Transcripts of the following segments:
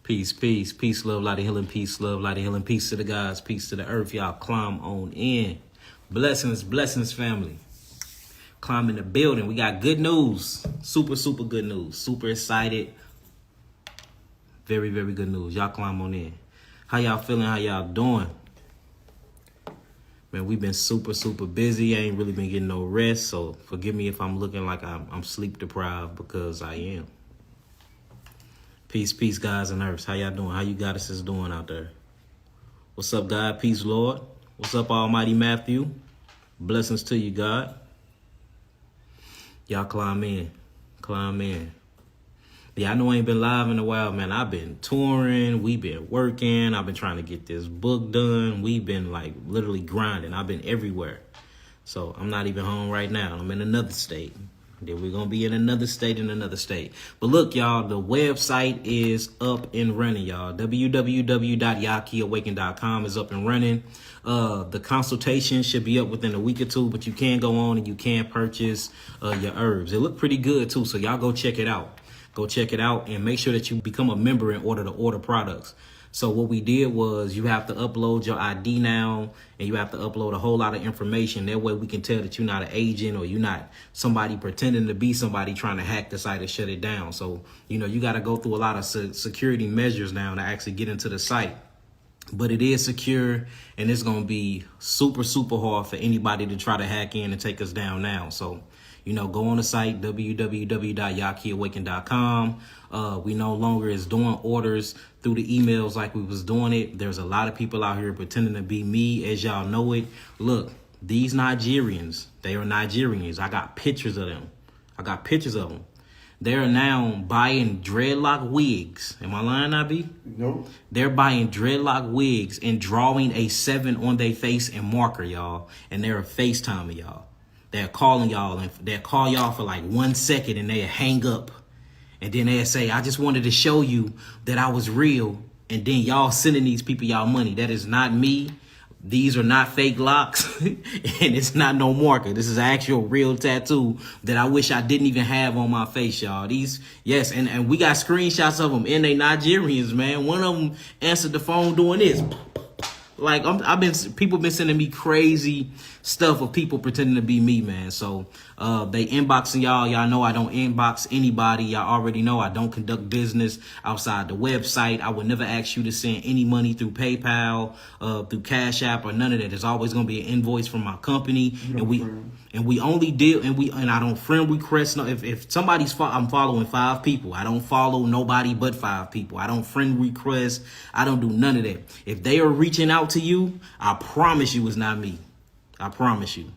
Peace, peace, peace, love, light of healing, peace, love, light of healing, peace to the gods, peace to the earth. Y'all climb on in. Blessings, blessings, family. Climb in the building. We got good news. Super, super good news. Super excited. Very, very good news. Y'all climb on in. How y'all feeling? How y'all doing? Man, we've been super, super busy. I ain't really been getting no rest, so forgive me if I'm looking like I'm sleep deprived, because I am. Peace, peace, guys and earths. How y'all doing? How you goddesses doing out there? What's up, God? Peace, Lord. What's up, Almighty Matthew? Blessings to you, God. Y'all climb in. Climb in. Yeah, I know I ain't been live in a while, man. I've been touring. We've been working. I've been trying to get this book done. We've been, like, literally grinding. I've been everywhere. So I'm not even home right now. I'm in another state. Then we're going to be in another state, But look, y'all, the website is up and running, y'all. www.yahkiawaken.com is up and running. The consultation should be up within a week or two, but you can go on and you can purchase your herbs. It look pretty good, too, so y'all go check it out. Go check it out and make sure that you become a member in order to order products. So what we did was you have to upload your ID now, and you have to upload a whole lot of information. That way we can tell that you're not an agent or you're not somebody pretending to be somebody trying to hack the site and shut it down. So, you know, you got to go through a lot of security measures now to actually get into the site. But it is secure, and it's going to be super, super hard for anybody to try to hack in and take us down now. So, you know, go on the site, www.yahkiawaken.com. We no longer is doing orders through the emails like we was doing it. There's a lot of people out here pretending to be me, as y'all know it. Look, these Nigerians, they are Nigerians. I got pictures of them. They are now buying dreadlock wigs. Am I lying, Nabi? Nope. They're buying dreadlock wigs and drawing a 7 on their face and marker, y'all. And they're FaceTiming y'all. They're calling y'all, and they'll call y'all for like 1 second, and they'll hang up. And then they'll say, I just wanted to show you that I was real. And then y'all sending these people y'all money. That is not me. These are not fake locks. And it's not no marker. This is an actual real tattoo that I wish I didn't even have on my face, y'all. These, yes, and we got screenshots of them, and they Nigerians, man. One of them answered the phone doing this. Like, people been sending me crazy stuff of people pretending to be me, man. So they inboxing y'all. Y'all know I don't inbox anybody. Y'all already know I don't conduct business outside the website. I would never ask you to send any money through PayPal, through Cash App, or none of that. There's always gonna be an invoice from my company, and we only deal and I don't friend request. No, if somebody's I'm following 5 people, I don't follow nobody but 5 people. I don't friend request. I don't do none of that. If they are reaching out to you, I promise you it's not me. I promise you.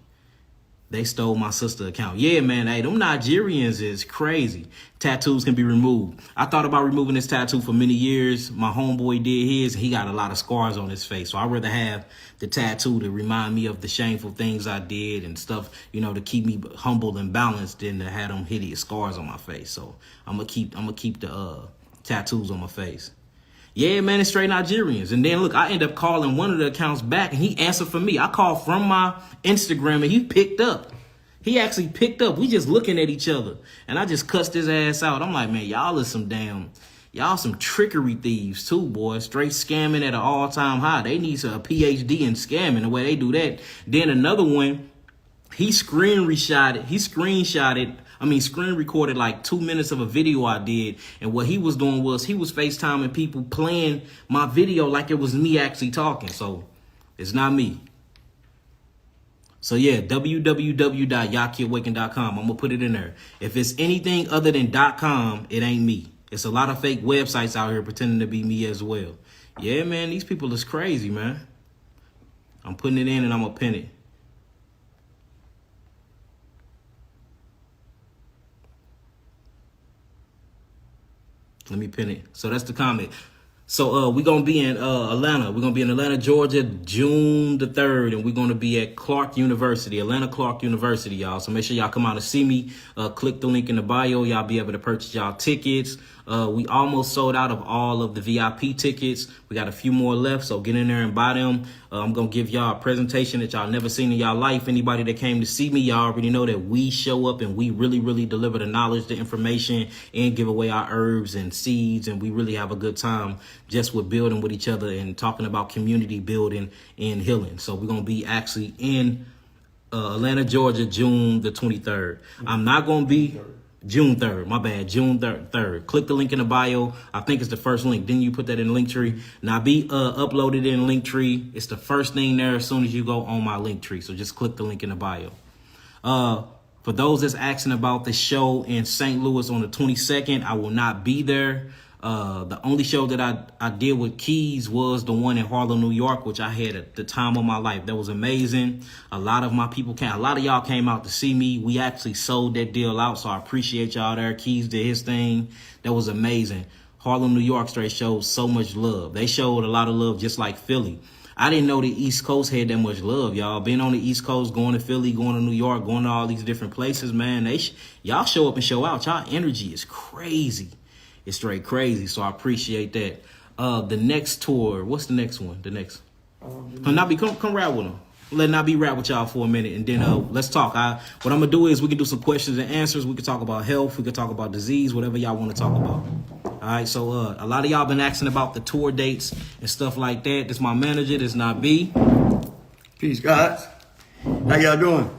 They stole my sister's account. Yeah, man. Hey, them Nigerians is crazy. Tattoos can be removed. I thought about removing this tattoo for many years. My homeboy did his. He got a lot of scars on his face. So I'd rather have the tattoo to remind me of the shameful things I did and stuff, you know, to keep me humble and balanced, than to have them hideous scars on my face. So I'm gonna keep the tattoos on my face. Yeah, man, it's straight Nigerians. And then, look, I end up calling one of the accounts back, and he answered for me. I called from my Instagram, and he picked up. He actually picked up. We just looking at each other. And I just cussed his ass out. I'm like, man, y'all is some trickery thieves, too, boy. Straight scamming at an all-time high. They need a PhD in scamming, the way they do that. Then another one, he screen recorded like 2 minutes of a video I did. And what he was doing was he was FaceTiming people playing my video like it was me actually talking. So it's not me. So yeah, www.yahkiawaken.com. I'm going to put it in there. If it's anything other than .com, it ain't me. It's a lot of fake websites out here pretending to be me as well. Yeah, man, these people is crazy, man. I'm putting it in and I'm going to pin it. Let me pin it. So that's the comment. So we're going to be in Atlanta. We're going to be in Atlanta, Georgia, June the 3rd. And we're going to be at Clark University, Atlanta Clark University, y'all. So make sure y'all come out and see me. Click the link in the bio. Y'all be able to purchase y'all tickets. We almost sold out of all of the VIP tickets. We got a few more left, so get in there and buy them. I'm going to give y'all a presentation that y'all never seen in y'all life. Anybody that came to see me, y'all already know that we show up and we really, really deliver the knowledge, the information, and give away our herbs and seeds. And we really have a good time just with building with each other and talking about community building and healing. So we're going to be actually in Atlanta, Georgia, June the 23rd. I'm not going to be June 3rd. My bad. June 3rd. Click the link in the bio. I think it's the first link. Then you put that in the link tree. Now be uploaded in link tree. It's the first thing there as soon as you go on my link tree. So just click the link in the bio. For those that's asking about the show in St. Louis on the 22nd, I will not be there. The only show that I did with Keys was the one in Harlem, New York, which I had at the time of my life. That was amazing. A lot of my people came. A lot of y'all came out to see me. We actually sold that deal out, so I appreciate y'all there. Keys did his thing. That was amazing. Harlem, New York straight showed so much love. They showed a lot of love just like Philly. I didn't know the East Coast had that much love, y'all. Being on the East Coast, going to Philly, going to New York, going to all these different places, man. Y'all show up and show out. Y'all energy is crazy. It's straight crazy, so I appreciate that. The next tour, what's the next one? The next, come rap with them. Let Nabi rap with y'all for a minute, and then let's talk. What I'm gonna do is we can do some questions and answers. We can talk about health. We can talk about disease, whatever y'all want to talk about. All right. So a lot of y'all been asking about the tour dates and stuff like that. This my manager. This Nabi. Peace, guys. How y'all doing?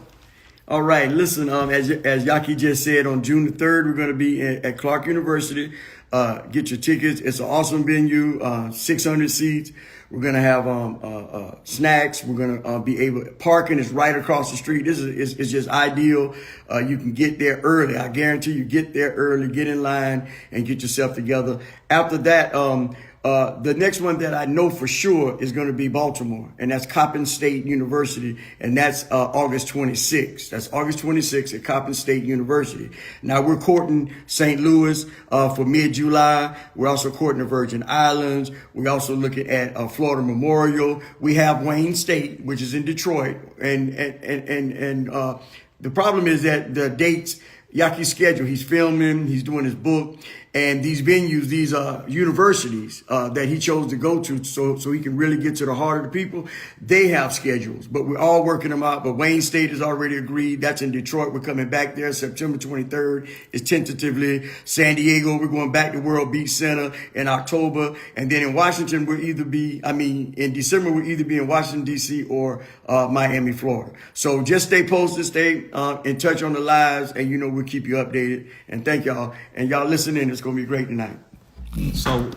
All right, listen, as Yah'Ki just said, on June the 3rd, we're going to be at Clark University. Get your tickets. It's an awesome venue, 600 seats. We're going to have snacks. We're going to be able to, parking is right across the street. This is just ideal. You can get there early. I guarantee you get there early, get in line, and get yourself together. After that, the next one that I know for sure is going to be Baltimore, and that's Coppin State University, and that's August 26th. That's August 26th at Coppin State University. Now we're courting St. Louis for mid-July. We're also courting the Virgin Islands. We're also looking at Florida Memorial. We have Wayne State, which is in Detroit, and the problem is that the dates. Yahki's schedule. He's filming. He's doing his book. And these venues, these universities that he chose to go to so he can really get to the heart of the people, they have schedules. But we're all working them out. But Wayne State has already agreed. That's in Detroit. We're coming back there. September 23rd is tentatively. San Diego, we're going back to World Beach Center in October. And then in Washington, in December, we'll either be in Washington, D.C. or Miami, Florida. So just stay posted, stay in touch on the lives, and we'll keep you updated. And thank y'all. And y'all listen in. It's gonna be great tonight. So,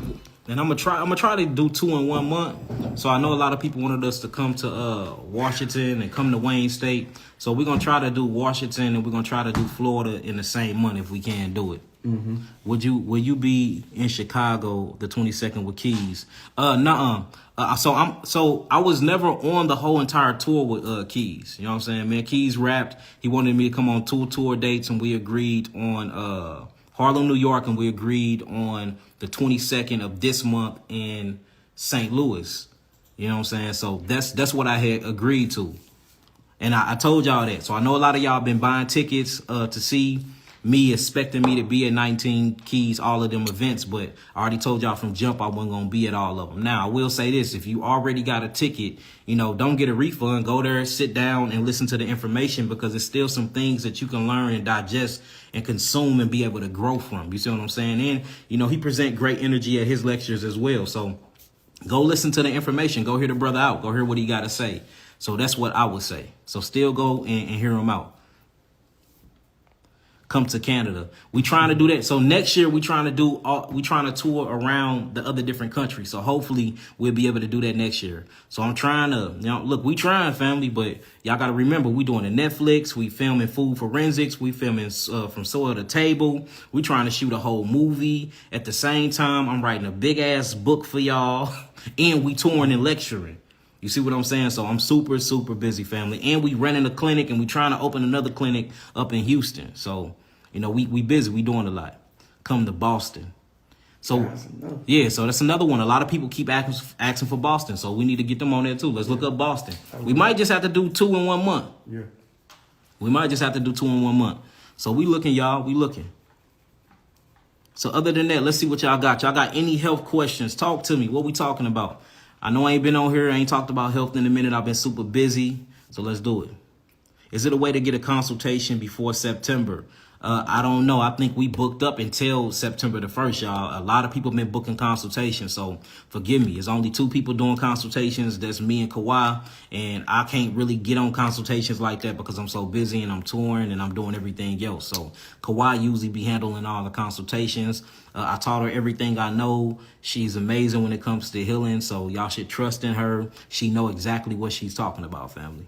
and I'm gonna try to do 2 in 1 month. So I know a lot of people wanted us to come to Washington and come to Wayne State. So we're gonna try to do Washington and we're gonna try to do Florida in the same month if we can do it. Mm-hmm. Will you be in Chicago the 22nd with Keys? Nuh-uh. So I was never on the whole entire tour with Keys. You know what I'm saying, man? Keys rapped. He wanted me to come on 2 tour dates, and we agreed on Harlem, New York, and we agreed on the 22nd of this month in St. Louis. You know what I'm saying? So that's what I had agreed to. And I told y'all that. So I know a lot of y'all been buying tickets to see me, expecting me to be at 19 Keys, all of them events. But I already told y'all from jump I wasn't going to be at all of them. Now, I will say this. If you already got a ticket, don't get a refund. Go there, sit down, and listen to the information, because there's still some things that you can learn and digest and consume and be able to grow from. You see what I'm saying? And, he present great energy at his lectures as well. So go listen to the information. Go hear the brother out. Go hear what he got to say. So that's what I would say. So still go and hear him out. Come to Canada. We trying to do that. So next year we trying to tour around the other different countries. So hopefully we'll be able to do that next year. So I'm trying to, look, we trying, family, but y'all got to remember, we doing a Netflix. We filming food forensics. We filming from soil to table. We trying to shoot a whole movie. At the same time, I'm writing a big ass book for y'all, and we touring and lecturing. You see what I'm saying? So I'm super, super busy, family. And we running a clinic, and we trying to open another clinic up in Houston. So, we busy. We doing a lot. Come to Boston. So, yeah, so that's another one. A lot of people keep asking for Boston. So we need to get them on there, too. Let's look up Boston. We might just have to do 2 in 1 month. Yeah. We might just have to do 2 in 1 month. So we looking, y'all. We looking. So other than that, let's see what y'all got. Y'all got any health questions? Talk to me. What we talking about? I know I ain't been on here. I ain't talked about health in a minute. I've been super busy. So let's do it. Is it a way to get a consultation before September? I don't know. I think we booked up until September the 1st, y'all. A lot of people been booking consultations, so forgive me. It's only 2 people doing consultations. That's me and Kawhi, and I can't really get on consultations like that because I'm so busy and I'm touring and I'm doing everything else. So Kawhi usually be handling all the consultations. I taught her everything I know. She's amazing when it comes to healing, so y'all should trust in her. She know exactly what she's talking about, family.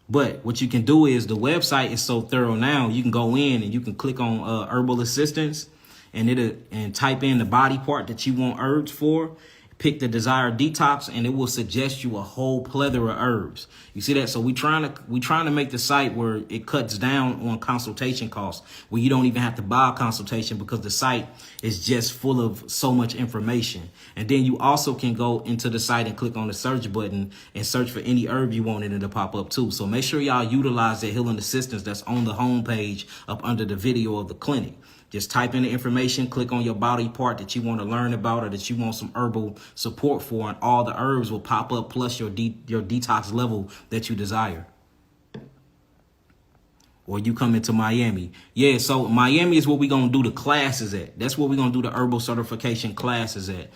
But what you can do is the website is so thorough now. You can go in and you can click on herbal assistance and type in the body part that you want herbs for. Pick the desired detox and it will suggest you a whole plethora of herbs. You see that? So we trying to make the site where it cuts down on consultation costs, where you don't even have to buy a consultation because the site is just full of so much information. And then you also can go into the site and click on the search button and search for any herb you want and it'll pop up too. So make sure y'all utilize the healing assistance that's on the homepage up under the video of the clinic. Just type in the information, click on your body part that you want to learn about or that you want some herbal support for, and all the herbs will pop up plus your detox level that you desire. Or you come into Miami. Yeah, so Miami is where we're going to do the classes at. That's where we're going to do the herbal certification classes at.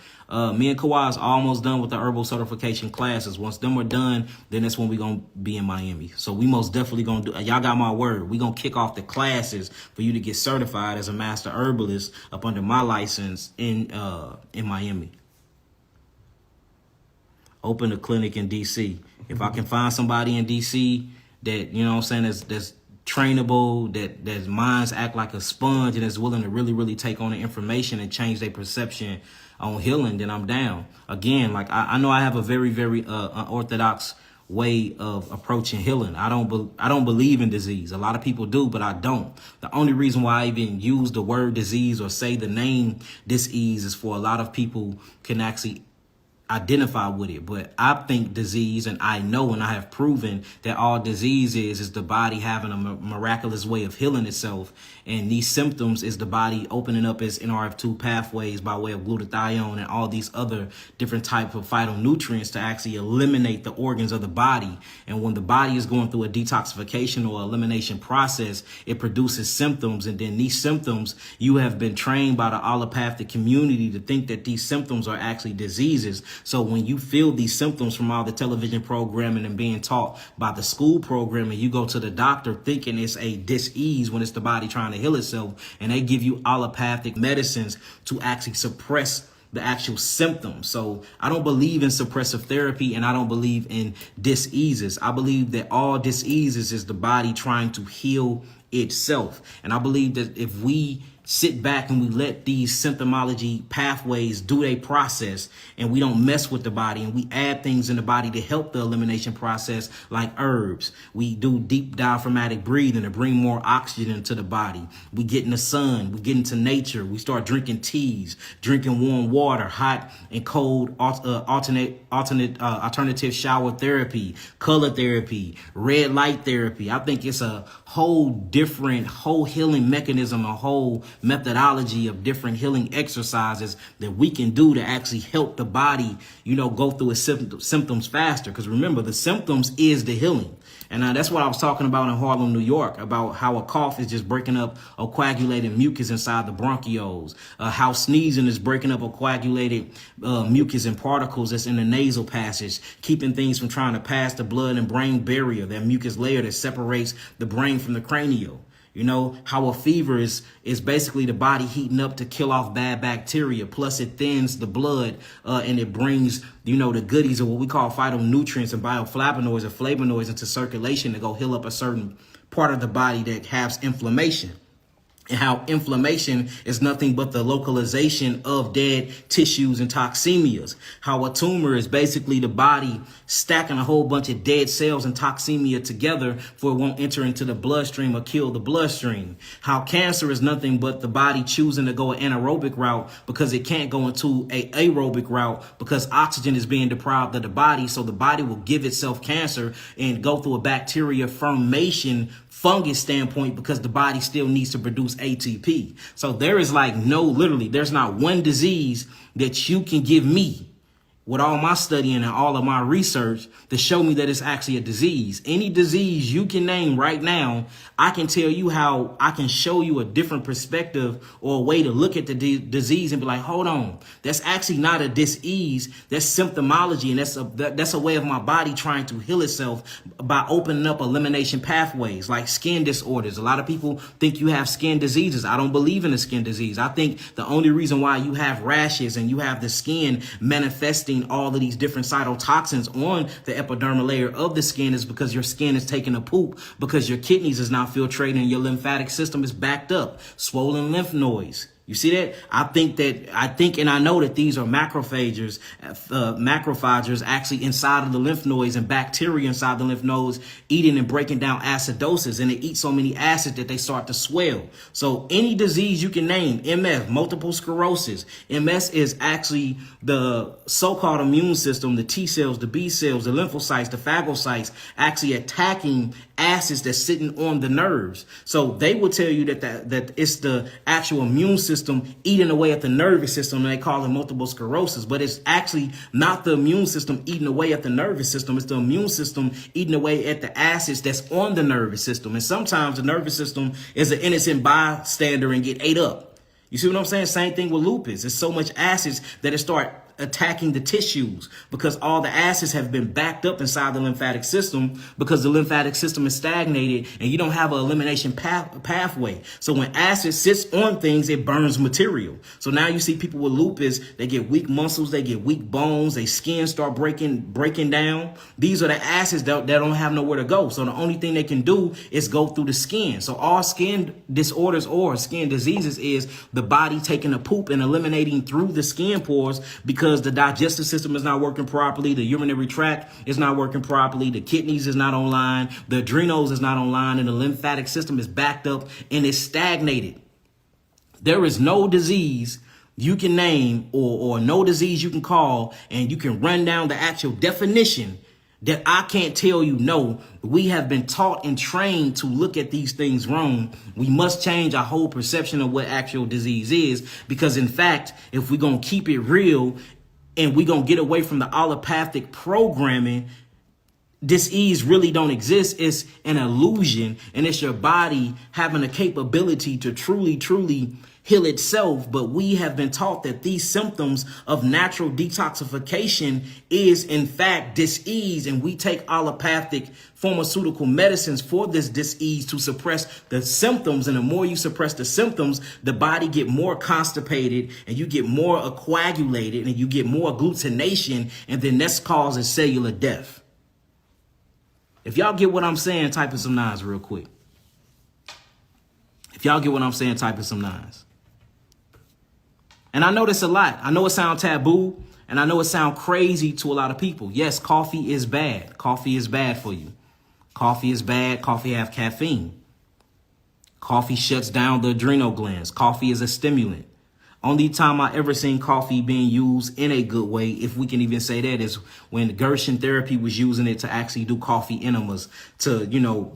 Me and Kawhi is almost done with the herbal certification classes. Once them are done, then that's when we're going to be in Miami. So we most definitely going to do, y'all got my word. We're going to kick off the classes for you to get certified as a master herbalist up under my license in Miami. Open a clinic in DC. If I can find somebody in DC that, you know what I'm saying, that's trainable, that minds act like a sponge and is willing to really, really take on the information and change their perception on healing, then I'm down. Again, like I know I have a very, very unorthodox way of approaching healing. I don't believe in disease. A lot of people do, but I don't. The only reason why I even use the word disease or say the name disease is for a lot of people can actually identify with it. But I think disease, and I know and I have proven that all disease is the body having a miraculous way of healing itself. And these symptoms is the body opening up its NRF2 pathways by way of glutathione and all these other different types of phytonutrients to actually eliminate the organs of the body. And when the body is going through a detoxification or elimination process, it produces symptoms. And then these symptoms, you have been trained by the allopathic community to think that these symptoms are actually diseases. So when you feel these symptoms from all the television programming and being taught by the school programming, you go to the doctor thinking it's a dis-ease when it's the body trying to heal itself. And they give you allopathic medicines to actually suppress the actual symptoms. So I don't believe in suppressive therapy and I don't believe in dis-eases. I believe that all dis-eases is the body trying to heal itself. And I believe that if we sit back and we let these symptomology pathways do their process and we don't mess with the body and we add things in the body to help the elimination process like herbs. We do deep diaphragmatic breathing to bring more oxygen into the body. We get in the sun, we get into nature, we start drinking teas, drinking warm water, hot and cold, alternative shower therapy, color therapy, red light therapy. I think it's a whole healing mechanism, a whole methodology of different healing exercises that we can do to actually help the body, go through its symptoms faster. Because remember, the symptoms is the healing. And that's what I was talking about in Harlem, New York, about how a cough is just breaking up a coagulated mucus inside the bronchioles, how sneezing is breaking up a coagulated mucus and particles that's in the nasal passage, keeping things from trying to pass the blood and brain barrier, that mucus layer that separates the brain from the cranial. How a fever is basically the body heating up to kill off bad bacteria. Plus it thins the blood and it brings, the goodies of what we call phytonutrients and bioflavonoids or flavonoids into circulation to go heal up a certain part of the body that has inflammation. And how inflammation is nothing but the localization of dead tissues and toxemias. How a tumor is basically the body stacking a whole bunch of dead cells and toxemia together for it won't enter into the bloodstream or kill the bloodstream. How cancer is nothing but the body choosing to go an anaerobic route because it can't go into an aerobic route because oxygen is being deprived of the body. So the body will give itself cancer and go through a bacteria formation fungus standpoint because the body still needs to produce ATP. So there is like literally, there's not one disease that you can give me with all my studying and all of my research to show me that it's actually a disease. Any disease you can name right now, I can tell you how I can show you a different perspective or a way to look at the disease and be like, hold on, that's actually not a disease. That's symptomology. And that's a way of my body trying to heal itself by opening up elimination pathways like skin disorders. A lot of people think you have skin diseases. I don't believe in a skin disease. I think the only reason why you have rashes and you have the skin manifesting all of these different cytotoxins on the epidermal layer of the skin is because your skin is taking a poop, because your kidneys is not filtrating and your lymphatic system is backed up, swollen lymph nodes. You see that? I think and I know that these are macrophages actually inside of the lymph nodes and bacteria inside the lymph nodes eating and breaking down acidosis. And they eat so many acids that they start to swell. So any disease you can name, MS, multiple sclerosis. MS is actually the so-called immune system, the T cells, the B cells, the lymphocytes, the phagocytes actually attacking acids that's sitting on the nerves. So they will tell you that it's the actual immune system eating away at the nervous system, and they call it multiple sclerosis. But it's actually not the immune system eating away at the nervous system. It's the immune system eating away at the acids that's on the nervous system. And sometimes the nervous system is an innocent bystander and get ate up. You see what I'm saying? Same thing with lupus. There's so much acids that it start attacking the tissues because all the acids have been backed up inside the lymphatic system because the lymphatic system is stagnated and you don't have an elimination pathway. So when acid sits on things, it burns material. So now you see people with lupus, they get weak muscles, they get weak bones, their skin start breaking down. These are the acids that don't have nowhere to go. So the only thing they can do is go through the skin. So all skin disorders or skin diseases is the body taking a poop and eliminating through the skin pores because the digestive system is not working properly, the urinary tract is not working properly, the kidneys is not online, the adrenals is not online, and the lymphatic system is backed up and is stagnated. There is no disease you can name or no disease you can call and you can run down the actual definition that I can't tell you. No, we have been taught and trained to look at these things wrong. We must change our whole perception of what actual disease is, because in fact, if we're going to keep it real and we're going to get away from the allopathic programming, disease really don't exist. It's an illusion, and it's your body having a capability to truly heal itself. But we have been taught that these symptoms of natural detoxification is in fact disease, and we take allopathic pharmaceutical medicines for this disease to suppress the symptoms. And the more you suppress the symptoms, the body get more constipated and you get more coagulated and you get more agglutination, and then that's causing cellular death. If y'all get what I'm saying, type in some nines real quick. If y'all get what I'm saying, type in some nines. And I know this a lot. I know it sounds taboo, and I know it sounds crazy to a lot of people. Yes, coffee is bad. Coffee is bad for you. Coffee is bad. Coffee have caffeine. Coffee shuts down the adrenal glands. Coffee is a stimulant. Only time I ever seen coffee being used in a good way, if we can even say that, is when Gershon therapy was using it to actually do coffee enemas to,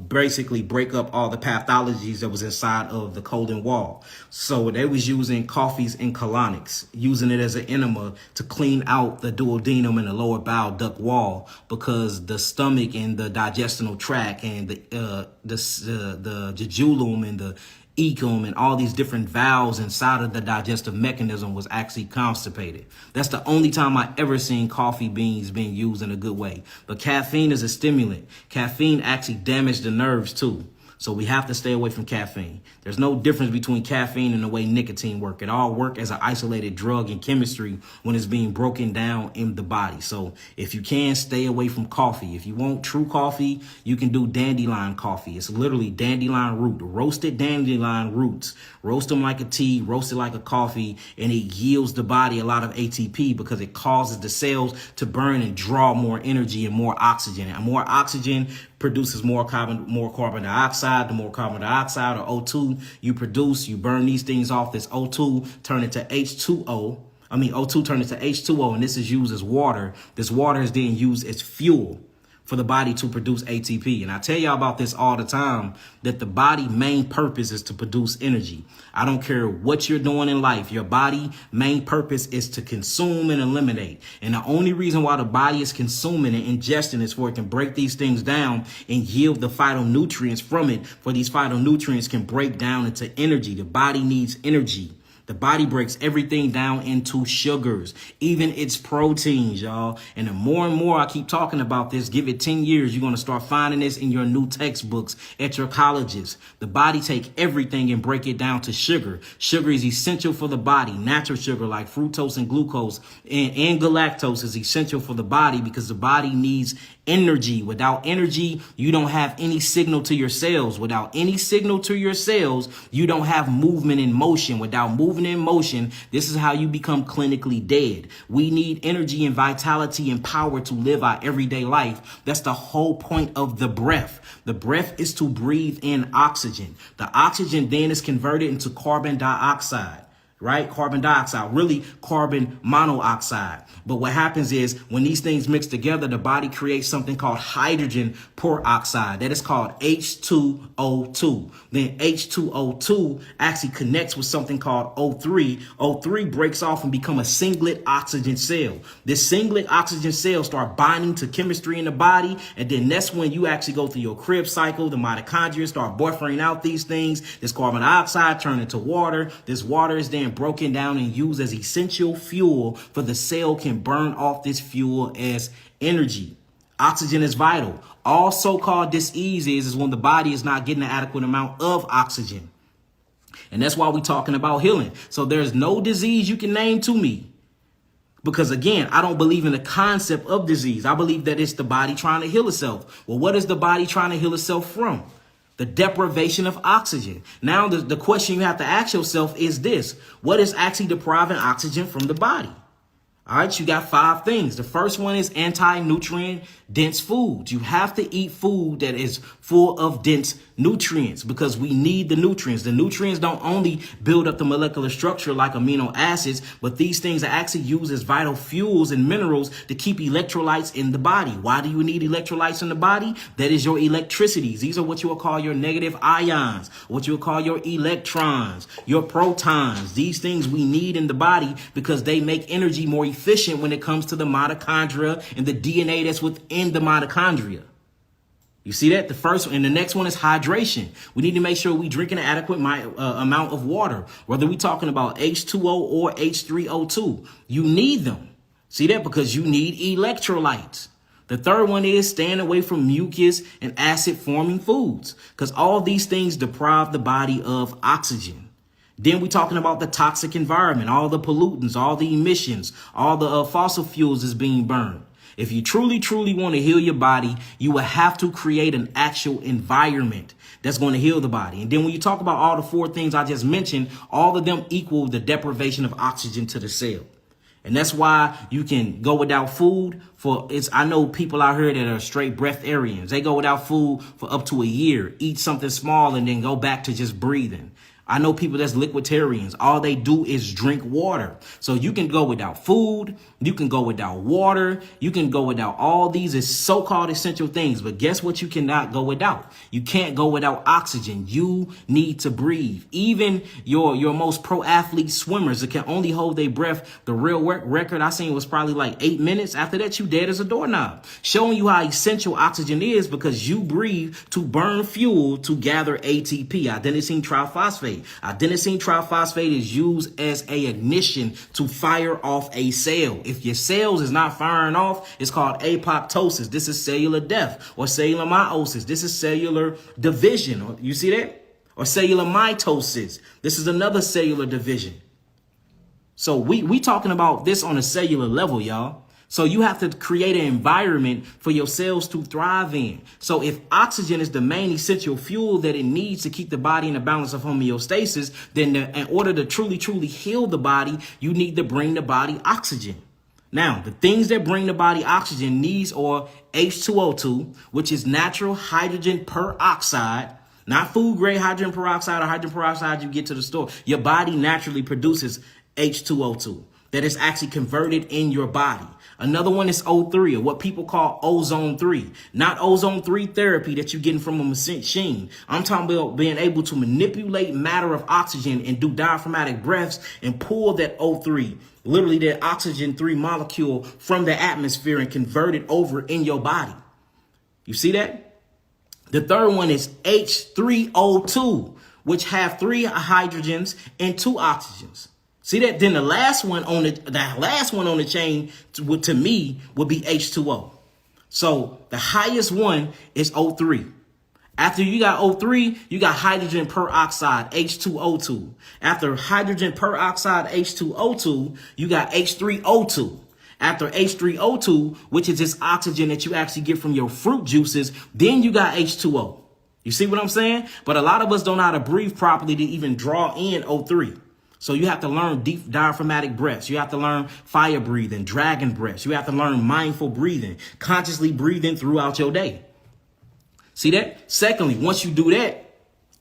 basically break up all the pathologies that was inside of the colon wall. So they was using coffees in colonics, using it as an enema to clean out the duodenum and the lower bowel duct wall, because the stomach and the digestional tract and the jejunum and the ecum and all these different valves inside of the digestive mechanism was actually constipated. That's the only time I ever seen coffee beans being used in a good way. But caffeine is a stimulant. Caffeine actually damaged the nerves too. So we have to stay away from caffeine. There's no difference between caffeine and the way nicotine work. It all work as an isolated drug in chemistry when it's being broken down in the body. So if you can, stay away from coffee. If you want true coffee, you can do dandelion coffee. It's literally dandelion root, roasted dandelion roots. Roast them like a tea, roast it like a coffee, and it yields the body a lot of ATP because it causes the cells to burn and draw more energy and more oxygen. And more oxygen produces more carbon dioxide. The more carbon dioxide or O2 you produce, you burn these things off. This O2 turn into O2 turn into H2O, and this is used as water. This water is then used as fuel for the body to produce ATP. And I tell y'all about this all the time, that the body main purpose is to produce energy. I don't care what you're doing in life. Your body main purpose is to consume and eliminate. And the only reason why the body is consuming and ingesting is for it can break these things down and yield the phytonutrients from it, for these phytonutrients can break down into energy. The body needs energy. The body breaks everything down into sugars, even its proteins, y'all. And the more and more I keep talking about this, give it 10 years, you're going to start finding this in your new textbooks at your colleges. The body take everything and break it down to sugar. Sugar is essential for the body. Natural sugar like fructose and glucose and galactose is essential for the body because the body needs energy. Without energy, you don't have any signal to your cells. Without any signal to your cells, you don't have movement in motion. Without moving in motion, this is how you become clinically dead. We need energy and vitality and power to live our everyday life. That's the whole point of the breath. The breath is to breathe in oxygen. The oxygen then is converted into carbon dioxide. Right? Carbon dioxide, really carbon monoxide. But what happens is when these things mix together, the body creates something called hydrogen peroxide. That is called H2O2. Then H2O2 actually connects with something called O3. O3 breaks off and become a singlet oxygen cell. This singlet oxygen cell start binding to chemistry in the body. And then that's when you actually go through your Krebs cycle. The mitochondria start buffering out these things. This carbon dioxide turn into water. This water is then broken down and used as essential fuel for the cell can burn off this fuel as energy. Oxygen is vital. All so-called diseases is when the body is not getting an adequate amount of oxygen. And that's why we're talking about healing. So there's no disease you can name to me. Because again, I don't believe in the concept of disease. I believe that it's the body trying to heal itself. Well, what is the body trying to heal itself from? The deprivation of oxygen. Now, the question you have to ask yourself is this. What is actually depriving oxygen from the body? All right, you got 5 things. The first one is anti-nutrient dense foods. You have to eat food that is full of dense nutrients because we need the nutrients. The nutrients don't only build up the molecular structure like amino acids, but these things are actually used as vital fuels and minerals to keep electrolytes in the body. Why do you need electrolytes in the body? That is your electricities. These are what you will call your negative ions, what you will call your electrons, your protons. These things we need in the body because they make energy more efficient when it comes to the mitochondria and the DNA that's within the mitochondria. You see that? The first one and the next one is hydration. We need to make sure we drink an adequate amount of water, whether we're talking about H2O or H3O2. You need them. See that? Because you need electrolytes. The third one is staying away from mucus and acid forming foods because all these things deprive the body of oxygen. Then we're talking about the toxic environment, all the pollutants, all the emissions, all the fossil fuels is being burned. If you truly, truly want to heal your body, you will have to create an actual environment that's going to heal the body. And then when you talk about all the 4 things I just mentioned, all of them equal the deprivation of oxygen to the cell. And that's why you can go without food I know people out here that are straight breatharians. They go without food for up to a year, eat something small and then go back to just breathing. I know people that's liquiditarians. All they do is drink water. So you can go without food. You can go without water. You can go without all these so-called essential things. But guess what you cannot go without? You can't go without oxygen. You need to breathe. Even your most pro athlete swimmers that can only hold their breath. The real record I seen was probably like 8 minutes. After that, you dead as a doorknob. Showing you how essential oxygen is because you breathe to burn fuel to gather ATP, adenosine triphosphate. Adenosine triphosphate is used as a ignition to fire off a cell. If your cells is not firing off, it's called apoptosis. This is cellular death, or cellular meiosis. This is cellular division. You see that? Or cellular mitosis. This is another cellular division. So we talking about this on a cellular level, y'all. So you have to create an environment for your cells to thrive in. So if oxygen is the main essential fuel that it needs to keep the body in a balance of homeostasis, then in order to truly, truly heal the body, you need to bring the body oxygen. Now, the things that bring the body oxygen needs are H2O2, which is natural hydrogen peroxide, not food grade hydrogen peroxide or hydrogen peroxide you get to the store. Your body naturally produces H2O2. that is actually converted in your body. Another one is O3, or what people call ozone 3. Not ozone 3 therapy that you're getting from a machine. I'm talking about being able to manipulate matter of oxygen and do diaphragmatic breaths and pull that O3, literally that oxygen 3 molecule from the atmosphere and convert it over in your body. You see that? The third one is H3O2, which have 3 hydrogens and 2 oxygens. See that? Then the last one on the chain to me would be H2O. So the highest one is O3. After you got O3, you got hydrogen peroxide, H2O2. After hydrogen peroxide, H2O2, you got H3O2. After H3O2, which is this oxygen that you actually get from your fruit juices, then you got H2O. You see what I'm saying? But a lot of us don't know how to breathe properly to even draw in O3. So you have to learn deep diaphragmatic breaths. You have to learn fire breathing, dragon breaths. You have to learn mindful breathing, consciously breathing throughout your day. See that? Secondly, once you do that,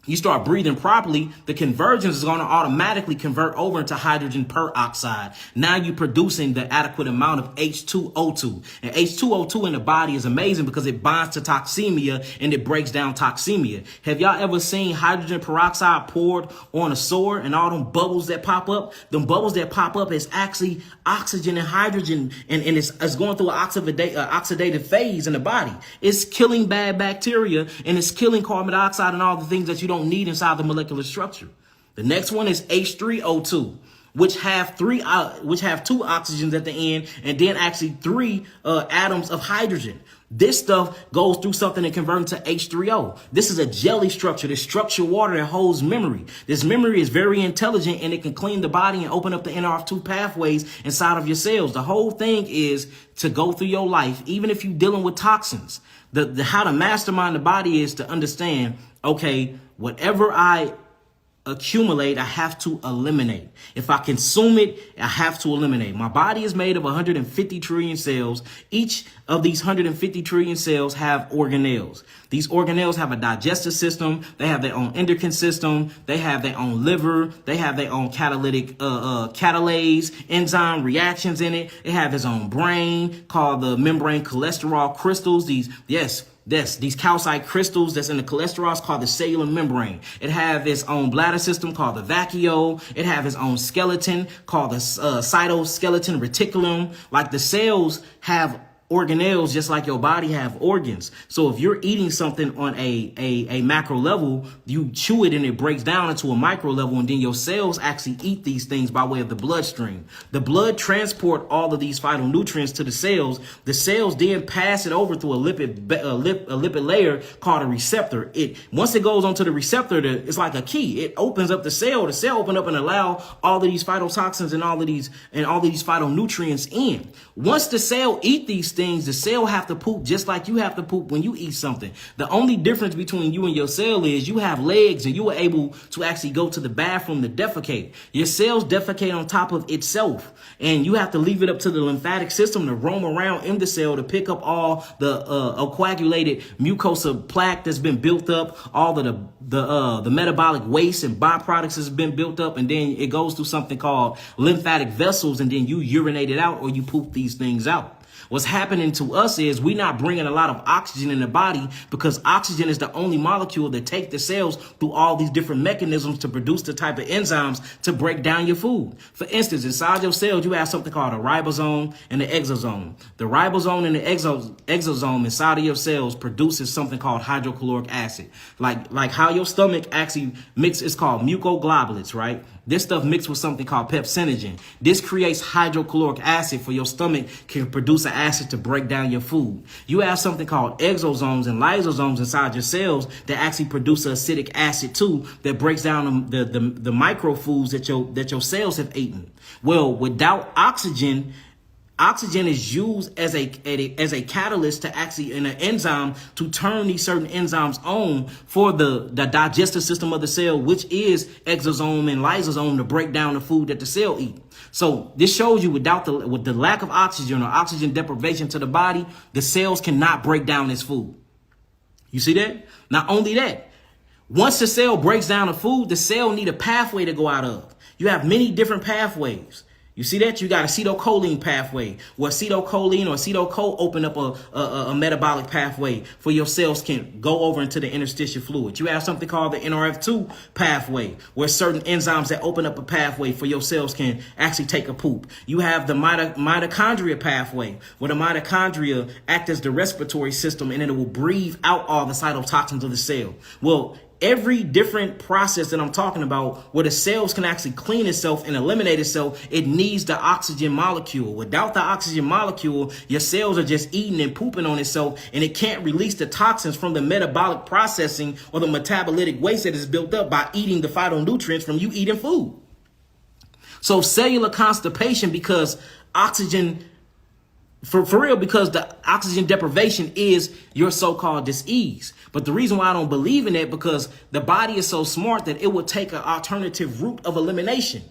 you start breathing properly, the convergence is going to automatically convert over into hydrogen peroxide. Now you're producing the adequate amount of H2O2. And H2O2 in the body is amazing because it binds to toxemia and it breaks down toxemia. Have y'all ever seen hydrogen peroxide poured on a sore and all them bubbles that pop up? Them bubbles that pop up is actually oxygen and hydrogen, and it's going through an oxidative phase in the body. It's killing bad bacteria and it's killing carbon dioxide and all the things that you don't need inside the molecular structure. The next one is H3O2, which have 2 oxygens at the end and then actually 3 atoms of hydrogen. This stuff goes through something and converts to H3O. This is a jelly structure, this structured water that holds memory. This memory is very intelligent and it can clean the body and open up the NRF2 pathways inside of your cells. The whole thing is to go through your life, even if you're dealing with toxins. How to mastermind the body is to understand, okay, whatever I accumulate, I have to eliminate. If I consume it, I have to eliminate. My body is made of 150 trillion cells. Each of these 150 trillion cells have organelles. These organelles have a digestive system. They have their own endocrine system. They have their own liver. They have their own catalytic catalase enzyme reactions in it. It have its own brain called the membrane cholesterol crystals. These calcite crystals that's in the cholesterol is called the cellular membrane. It have its own bladder system called the vacuole. It have its own skeleton called the cytoskeleton reticulum. Like the cells have organelles just like your body have organs. So if you're eating something on a macro level, you chew it and it breaks down into a micro level, and then your cells actually eat these things by way of the bloodstream. The blood transport all of these phytonutrients to the cells. The cells then pass it over through a lipid layer called a receptor. Once it goes onto the receptor, it's like a key. It opens up the cell. The cell open up and allow all of these phytotoxins and all of these phytonutrients in. Once the cell eat these things, the cell have to poop just like you have to poop when you eat something. The only difference between you and your cell is you have legs and you are able to actually go to the bathroom to defecate. Your cells defecate on top of itself, and you have to leave it up to the lymphatic system to roam around in the cell to pick up all the coagulated mucosa plaque that's been built up, all of the metabolic waste and byproducts that's been built up, and then it goes through something called lymphatic vessels, and then you urinate it out or you poop these things out. What's happening to us is we're not bringing a lot of oxygen in the body because oxygen is the only molecule that take the cells through all these different mechanisms to produce the type of enzymes to break down your food. For instance, inside your cells, you have something called a ribosome and an exosome. The ribosome and the exosome inside of your cells produces something called hydrochloric acid. Like how your stomach actually it's called mucoglobulates, right? This stuff mixed with something called pepsinogen. This creates hydrochloric acid for your stomach can produce an acid to break down your food. You have something called exosomes and lysosomes inside your cells that actually produce acidic acid too, that breaks down the microfoods that your cells have eaten. Well, without oxygen is used as a catalyst to actually in an enzyme to turn these certain enzymes on for the digestive system of the cell, which is exosome and lysosome, to break down the food that the cell eat. So this shows you with the lack of oxygen or oxygen deprivation to the body, the cells cannot break down this food. You see that? Not only that, once the cell breaks down the food, the cell need a pathway to go out of. You have many different pathways. You see that? You got acetylcholine pathway, where acetylcholine or acetyl-CoA open up a metabolic pathway for your cells can go over into the interstitial fluid. You have something called the NRF2 pathway, where certain enzymes that open up a pathway for your cells can actually take a poop. You have the mitochondria pathway, where the mitochondria act as the respiratory system and it will breathe out all the cytotoxins of the cell. Well, every different process that I'm talking about where the cells can actually clean itself and eliminate itself, it needs the oxygen molecule. Without the oxygen molecule, your cells are just eating and pooping on itself, and it can't release the toxins from the metabolic processing or the metabolitic waste that is built up by eating the phytonutrients from you eating food. So cellular constipation, because oxygen, for real, because the oxygen deprivation is your so-called disease. But the reason why I don't believe in that, because the body is so smart that it will take an alternative route of elimination.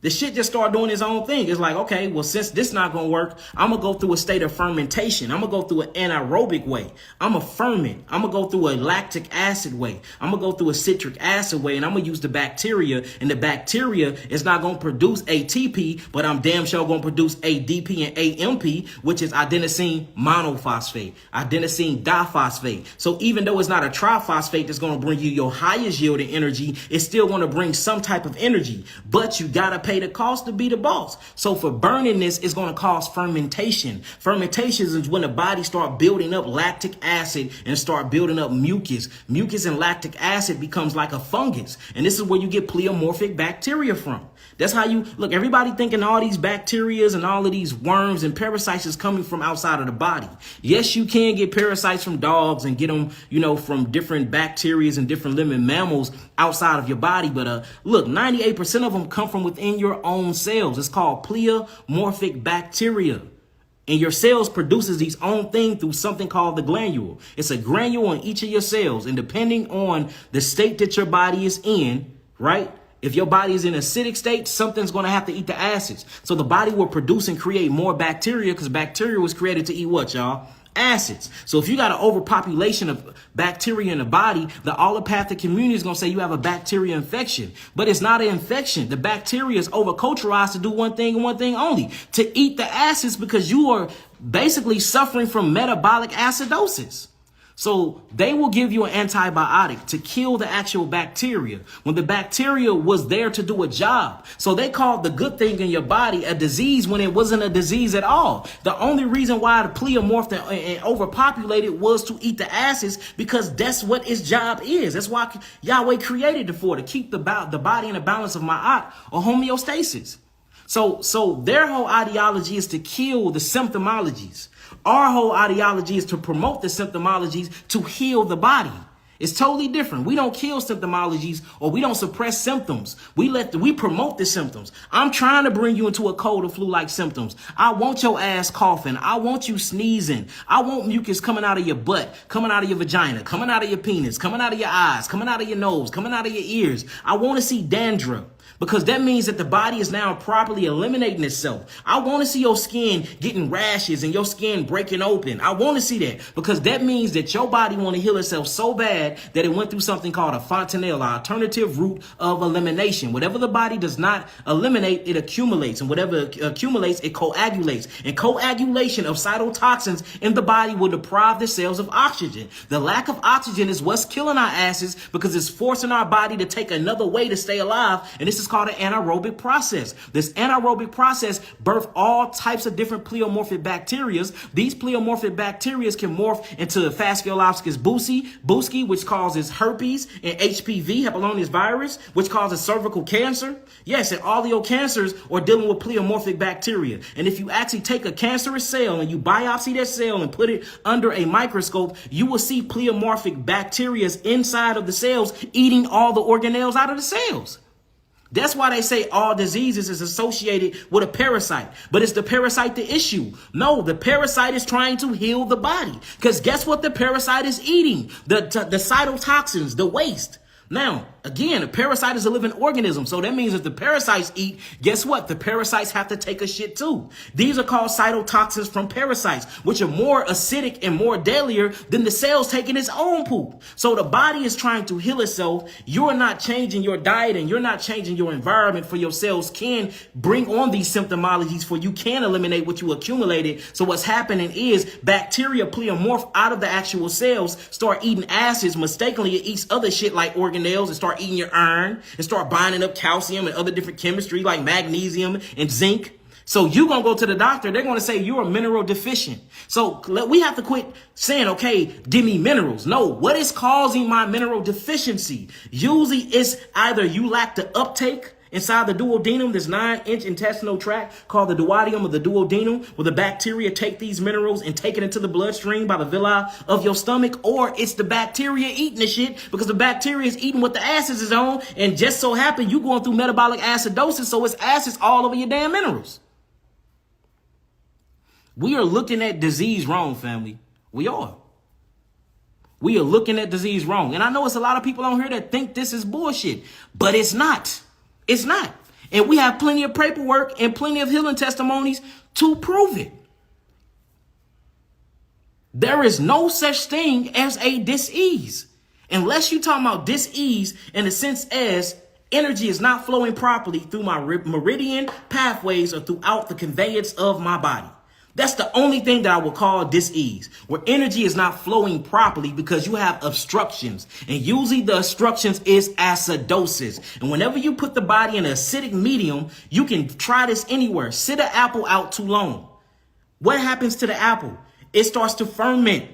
The shit just start doing its own thing. It's like, okay, well, since this not going to work, I'm going to go through a state of fermentation. I'm going to go through an anaerobic way. I'm going to ferment. I'm going to go through a lactic acid way. I'm going to go through a citric acid way, and I'm going to use the bacteria. And the bacteria is not going to produce ATP, but I'm damn sure going to produce ADP and AMP, which is adenosine monophosphate, adenosine diphosphate. So even though it's not a triphosphate that's going to bring you your highest yield of energy, it's still going to bring some type of energy. But you got to pay the cost to be the boss. So for burning this, it's going to cause fermentation. Fermentation is when the body start building up lactic acid and start building up mucus. Mucus and lactic acid becomes like a fungus. And this is where you get pleomorphic bacteria from. That's how you look. Everybody thinking all these bacterias and all of these worms and parasites is coming from outside of the body. Yes, you can get parasites from dogs and get them, from different bacterias and different living mammals outside of your body. But look, 98% of them come from within your own cells. It's called pleomorphic bacteria. And your cells produces these own thing through something called the granule. It's a granule on each of your cells. And depending on the state that your body is in, right? If your body is in an acidic state, something's going to have to eat the acids. So the body will produce and create more bacteria, because bacteria was created to eat what, y'all? Acids. So if you got an overpopulation of bacteria in the body, the allopathic community is going to say you have a bacteria infection. But it's not an infection. The bacteria is overculturalized to do one thing and one thing only, to eat the acids, because you are basically suffering from metabolic acidosis. So they will give you an antibiotic to kill the actual bacteria when the bacteria was there to do a job. So they called the good thing in your body a disease when it wasn't a disease at all. The only reason why the pleomorphed and overpopulated was to eat the acids, because that's what its job is. That's why Yahweh created it for, to keep the body in a balance of ma'at or homeostasis. So their whole ideology is to kill the symptomologies. Our whole ideology is to promote the symptomologies to heal the body. It's totally different. We don't kill symptomologies, or we don't suppress symptoms. We promote the symptoms. I'm trying to bring you into a cold or flu-like symptoms. I want your ass coughing. I want you sneezing. I want mucus coming out of your butt, coming out of your vagina, coming out of your penis, coming out of your eyes, coming out of your nose, coming out of your ears. I want to see dandruff, because that means that the body is now properly eliminating itself. I want to see your skin getting rashes and your skin breaking open. I want to see that, because that means that your body want to heal itself so bad that it went through something called a fontanelle, an alternative route of elimination. Whatever the body does not eliminate, it accumulates. And whatever accumulates, it coagulates. And coagulation of cytotoxins in the body will deprive the cells of oxygen. The lack of oxygen is what's killing our asses, because it's forcing our body to take another way to stay alive. And this is called an anaerobic process. This anaerobic process births all types of different pleomorphic bacteria. These pleomorphic bacteria can morph into Fasciolopsis buski, which causes herpes, and HPV, papillomatosis virus, which causes cervical cancer. Yes, and all your cancers are dealing with pleomorphic bacteria. And if you actually take a cancerous cell and you biopsy that cell and put it under a microscope, you will see pleomorphic bacteria inside of the cells eating all the organelles out of the cells. That's why they say all diseases is associated with a parasite. But is the parasite the issue? No, the parasite is trying to heal the body. Because guess what the parasite is eating? The cytotoxins, the waste. Now, Again, a parasite is a living organism. So that means if the parasites eat, guess what? The parasites have to take a shit too. These are called cytotoxins from parasites, which are more acidic and more deadlier than the cells taking its own poop. So the body is trying to heal itself. You're not changing your diet and you're not changing your environment for your cells can bring on these symptomologies for you can eliminate what you accumulated. So what's happening is bacteria pleomorph out of the actual cells, start eating acids. Mistakenly, it eats other shit like organelles and start eating your iron and start binding up calcium and other different chemistry like magnesium and zinc. So you're going to go to the doctor. They're going to say you're mineral deficient. So we have to quit saying, okay, give me minerals. No, what is causing my mineral deficiency? Usually it's either you lack the uptake inside the duodenum, this 9-inch intestinal tract called the duodenum or the duodenum, where the bacteria take these minerals and take it into the bloodstream by the villi of your stomach, or it's the bacteria eating the shit because the bacteria is eating what the acids is on, and just so happen you going through metabolic acidosis, so it's acids all over your damn minerals. We are looking at disease wrong, family. We are. We are looking at disease wrong. And I know it's a lot of people on here that think this is bullshit, but it's not. It's not. And we have plenty of paperwork and plenty of healing testimonies to prove it. There is no such thing as a dis-ease. Unless you're talking about dis-ease in the sense as energy is not flowing properly through my meridian pathways or throughout the conveyance of my body. That's the only thing that I would call dis-ease, where energy is not flowing properly because you have obstructions. And usually the obstructions is acidosis. And whenever you put the body in an acidic medium, you can try this anywhere. Sit an apple out too long. What happens to the apple? It starts to ferment.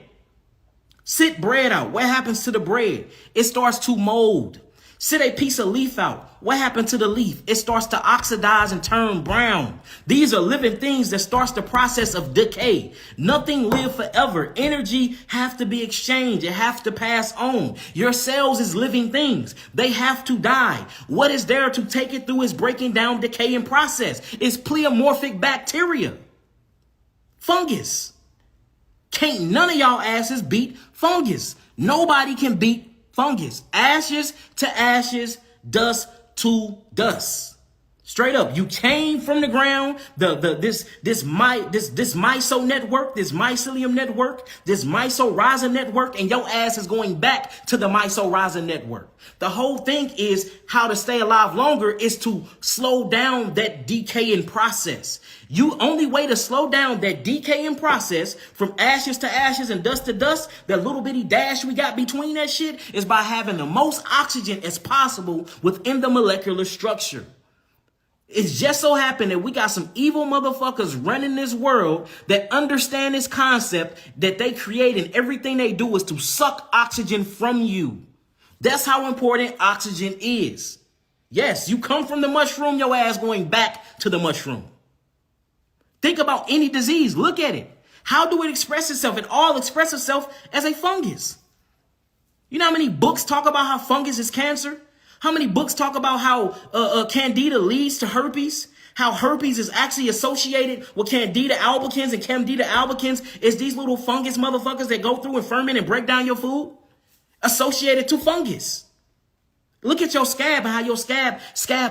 Sit bread out. What happens to the bread? It starts to mold. Sit a piece of leaf out. What happened to the leaf? It starts to oxidize and turn brown. These are living things that starts the process of decay. Nothing live forever. Energy have to be exchanged. It have to pass on. Your cells is living things. They have to die. What is there to take it through is breaking down, decaying process. It's pleomorphic bacteria. Fungus. Can't none of y'all asses beat fungus. Nobody can beat fungus. Ashes to ashes, dust to dust. Straight up, you came from the ground. This myso network, this mycelium network, this mycorrhiza network, and your ass is going back to the mycorrhiza network. The whole thing is how to stay alive longer is to slow down that decaying process. You only way to slow down that decaying process from ashes to ashes and dust to dust, that little bitty dash we got between that shit, is by having the most oxygen as possible within the molecular structure. It's just so happened that we got some evil motherfuckers running this world that understand this concept that they create, and everything they do is to suck oxygen from you. That's how important oxygen is. Yes, you come from the mushroom, your ass going back to the mushroom. Think about any disease. Look at it. How do it express itself? It all expresses itself as a fungus. You know how many books talk about how fungus is cancer? How many books talk about how candida leads to herpes? How herpes is actually associated with candida albicans, and candida albicans is these little fungus motherfuckers that go through and ferment and break down your food? Associated to fungus. Look at your scab and how your scab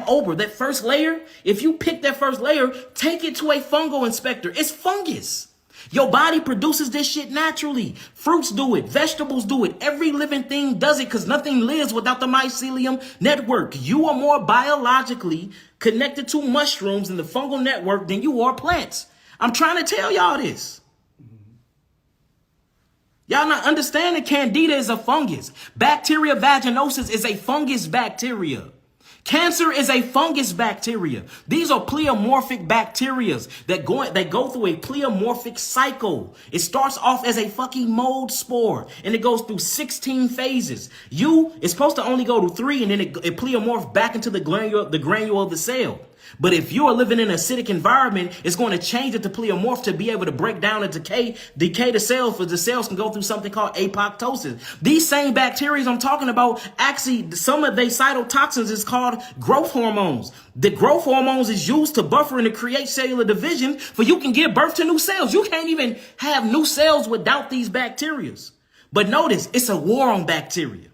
over. That first layer, if you pick that first layer, take it to a fungal inspector. It's fungus. Your body produces this shit naturally. Fruits do it. Vegetables do it. Every living thing does it because nothing lives without the mycelium network. You are more biologically connected to mushrooms in the fungal network than you are plants. I'm trying to tell y'all this. Y'all not understanding candida is a fungus. Bacteria vaginosis is a fungus bacteria. Cancer is a fungus bacteria. These are pleomorphic bacteria that go through a pleomorphic cycle. It starts off as a fucking mold spore and it goes through 16 phases. It's supposed to only go to 3 and then it pleomorphs back into the granule of the cell. But if you're living in an acidic environment, it's going to change it to pleomorph to be able to break down and decay the cells, for the cells can go through something called apoptosis. These same bacteria I'm talking about, actually, some of their cytotoxins is called growth hormones. The growth hormones is used to buffer and to create cellular division for you can give birth to new cells. You can't even have new cells without these bacteria. But notice, it's a war on bacteria.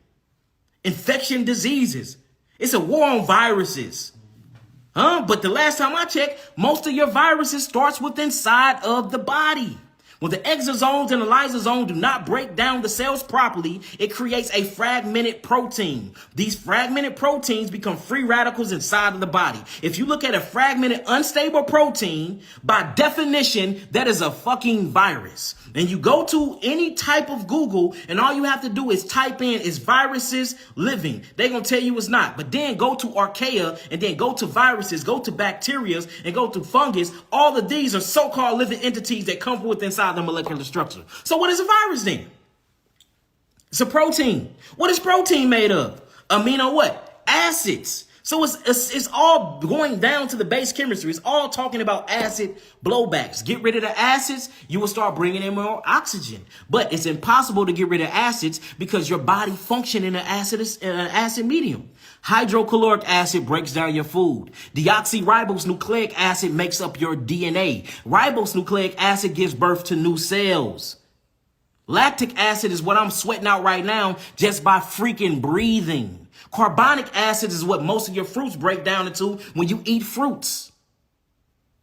infection diseases. It's a war on viruses. But the last time I checked, most of your viruses starts with inside of the body. When the exosomes and the lysosome do not break down the cells properly, it creates a fragmented protein. These fragmented proteins become free radicals inside of the body. If you look at a fragmented, unstable protein, by definition, that is a fucking virus. And you go to any type of Google, and all you have to do is type in, is viruses living? They're going to tell you it's not. But then go to archaea, and then go to viruses, go to bacteria, and go to fungus. All of these are so-called living entities that come from inside the molecular structure. So what is a virus then? It's a protein. What is protein made of? Amino what? Acids. So it's all going down to the base chemistry. It's all talking about acid blowbacks. Get rid of the acids, you will start bringing in more oxygen. But it's impossible to get rid of acids because your body functions in an acid medium. Hydrochloric acid breaks down your food. Deoxyribose nucleic acid makes up your DNA. Ribose nucleic acid gives birth to new cells. Lactic acid is what I'm sweating out right now just by freaking breathing. Carbonic acid is what most of your fruits break down into when you eat fruits.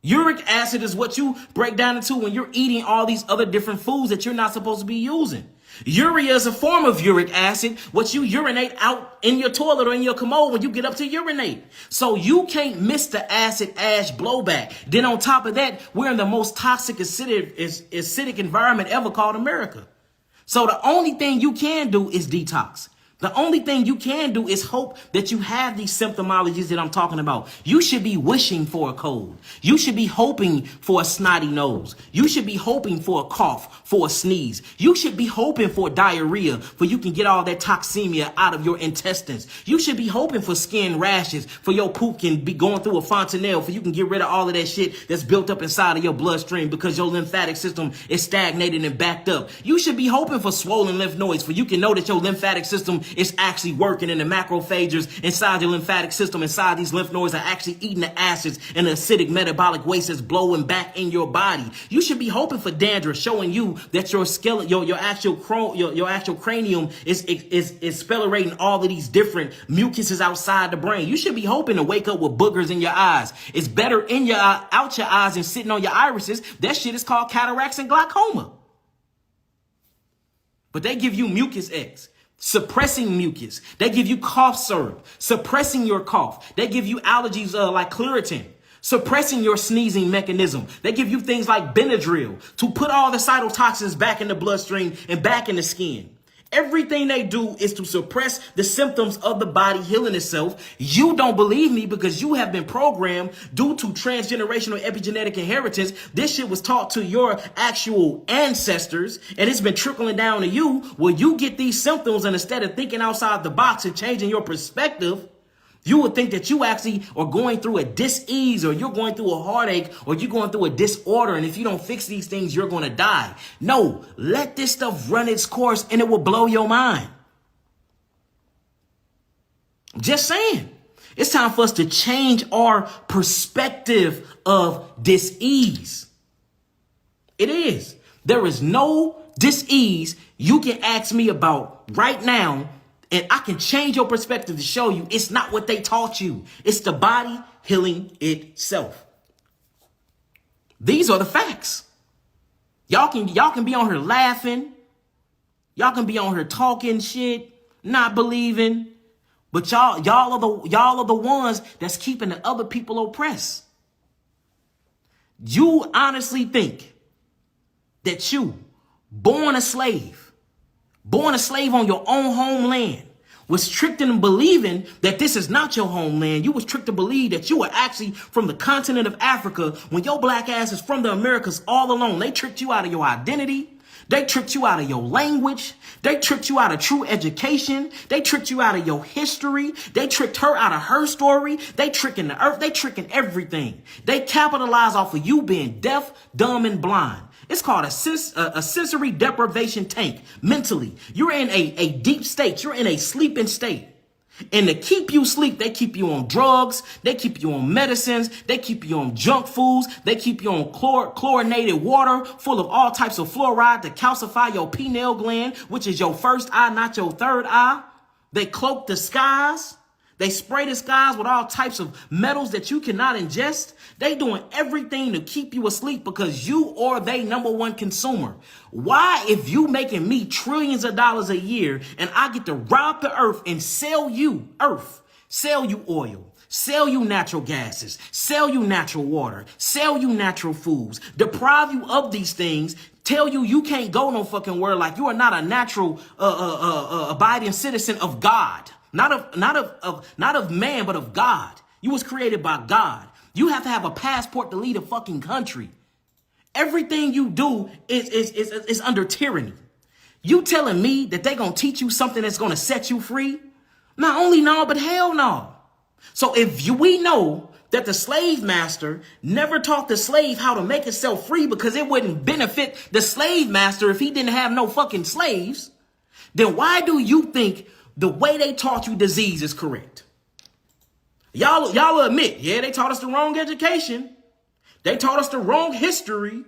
Uric acid is what you break down into when you're eating all these other different foods that you're not supposed to be using. Urea is a form of uric acid, what you urinate out in your toilet or in your commode when you get up to urinate. So you can't miss the acid ash blowback. Then on top of that, we're in the most toxic acidic environment ever called America. So the only thing you can do is detox. The only thing you can do is hope that you have these symptomologies that I'm talking about. You should be wishing for a cold. You should be hoping for a snotty nose. You should be hoping for a cough, for a sneeze. You should be hoping for diarrhea, for you can get all that toxemia out of your intestines. You should be hoping for skin rashes, for your poop can be going through a fontanelle, for you can get rid of all of that shit that's built up inside of your bloodstream because your lymphatic system is stagnated and backed up. You should be hoping for swollen lymph nodes, for you can know that your lymphatic system is actually working and the macrophages inside your lymphatic system, inside these lymph nodes are actually eating the acids and the acidic metabolic waste that's blowing back in your body. You should be hoping for dandruff, showing you that your skeleton, your actual cranium is spellorating all of these different mucuses outside the brain. You should be hoping to wake up with boogers in your eyes. It's better in your out your eyes and sitting on your irises. That shit is called cataracts and glaucoma. But they give you mucus X. Suppressing mucus. They give you cough syrup, suppressing your cough. They give you allergies like Claritin, suppressing your sneezing mechanism. They give you things like Benadryl to put all the cytotoxins back in the bloodstream and back in the skin. Everything they do is to suppress the symptoms of the body healing itself. You don't believe me because you have been programmed due to transgenerational epigenetic inheritance. This shit was taught to your actual ancestors and it's been trickling down to you where you get these symptoms and instead of thinking outside the box and changing your perspective, you would think that you actually are going through a dis-ease or you're going through a heartache or you're going through a disorder. And if you don't fix these things, you're going to die. No, let this stuff run its course and it will blow your mind. Just saying. It's time for us to change our perspective of dis-ease. It is. There is no dis-ease you can ask me about right now. And I can change your perspective to show you it's not what they taught you. It's the body healing itself. These are the facts. Y'all can be on here laughing. Y'all can be on here talking shit, not believing. But y'all are the ones that's keeping the other people oppressed. You honestly think that you, born a slave on your own homeland, was tricked into believing that this is not your homeland. You was tricked to believe that you were actually from the continent of Africa when your black ass is from the Americas all alone. They tricked you out of your identity. They tricked you out of your language. They tricked you out of true education. They tricked you out of your history. They tricked her out of her story. They tricking the earth. They tricking everything. They capitalize off of you being deaf, dumb, and blind. It's called a sensory deprivation tank. Mentally, you're in a deep state. You're in a sleeping state. And to keep you asleep, they keep you on drugs. They keep you on medicines. They keep you on junk foods. They keep you on chlorinated water full of all types of fluoride to calcify your pineal gland, which is your first eye, not your third eye. They cloak the skies. They spray the skies with all types of metals that you cannot ingest. They doing everything to keep you asleep because you are they number one consumer. Why, if you making me trillions of dollars a year and I get to rob the earth and sell you earth, sell you oil, sell you natural gases, sell you natural water, sell you natural foods, deprive you of these things, tell you you can't go no fucking word, like you are not a natural abiding citizen of God, not of man, but of God. You was created by God. You have to have a passport to lead a fucking country. Everything you do is under tyranny. You telling me that they gonna teach you something that's gonna set you free? Not only no, but hell no. So we know that the slave master never taught the slave how to make himself free because it wouldn't benefit the slave master if he didn't have no fucking slaves, then why do you think the way they taught you disease is correct? Y'all admit, yeah, they taught us the wrong education. They taught us the wrong history.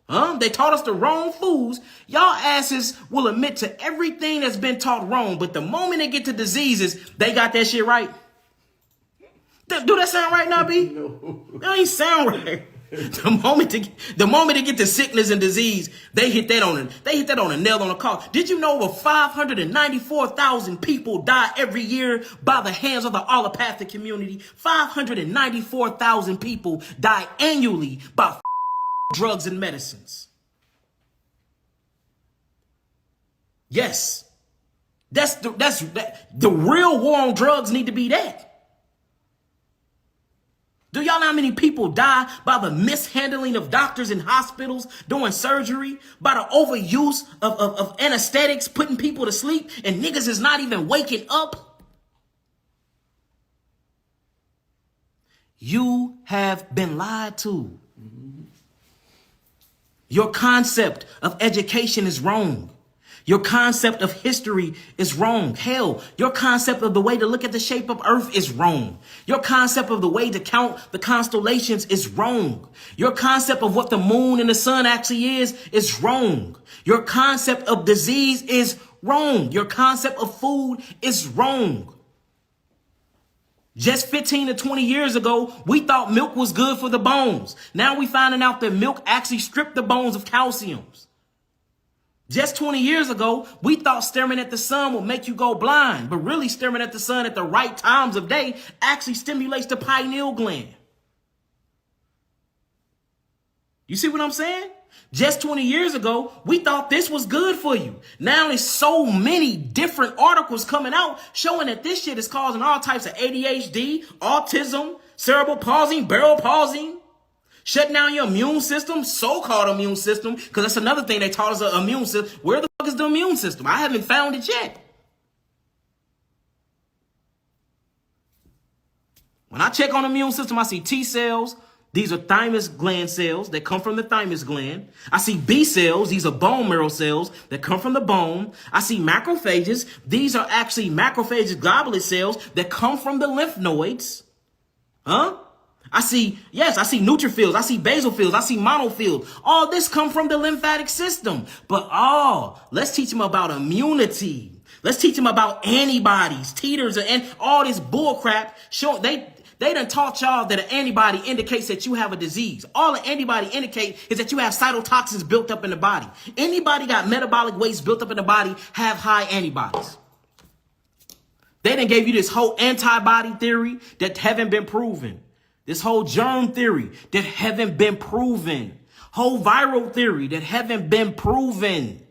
They taught us the wrong foods. Y'all asses will admit to everything that's been taught wrong, but the moment they get to diseases, they got that shit right. Do that sound right now, B? No. That ain't sound right. The moment they get to sickness and disease, they hit that on a nail on the coffin. Did you know over 594,000 people die every year by the hands of the allopathic community? 594,000 people die annually by drugs and medicines. Yes. The real war on drugs need to be that. Do y'all know how many people die by the mishandling of doctors in hospitals doing surgery? By the overuse of anesthetics, putting people to sleep, and niggas is not even waking up? You have been lied to. Your concept of education is wrong. Your concept of history is wrong. Hell, your concept of the way to look at the shape of Earth is wrong. Your concept of the way to count the constellations is wrong. Your concept of what the moon and the sun actually is wrong. Your concept of disease is wrong. Your concept of food is wrong. Just 15 to 20 years ago, we thought milk was good for the bones. Now we finding out that milk actually stripped the bones of calciums. Just 20 years ago, we thought staring at the sun would make you go blind, but really staring at the sun at the right times of day actually stimulates the pineal gland. You see what I'm saying? Just 20 years ago, we thought this was good for you. Now there's so many different articles coming out showing that this shit is causing all types of ADHD, autism, cerebral palsy, barrel palsy. Shutting down your immune system, so-called immune system, because that's another thing they taught us, an immune system. Where the fuck is the immune system? I haven't found it yet. When I check on the immune system, I see T cells. These are thymus gland cells that come from the thymus gland. I see B cells. These are bone marrow cells that come from the bone. I see macrophages. These are actually macrophages, goblet cells that come from the lymph nodes. I see neutrophils, I see basophils, I see monophils. All this come from the lymphatic system. But let's teach them about immunity. Let's teach them about antibodies, titers, and all this bull crap. They done taught y'all that an antibody indicates that you have a disease. All an antibody indicates is that you have cytotoxins built up in the body. Anybody got metabolic waste built up in the body have high antibodies. They done gave you this whole antibody theory that haven't been proven. This whole germ theory that haven't been proven. Whole viral theory that haven't been proven.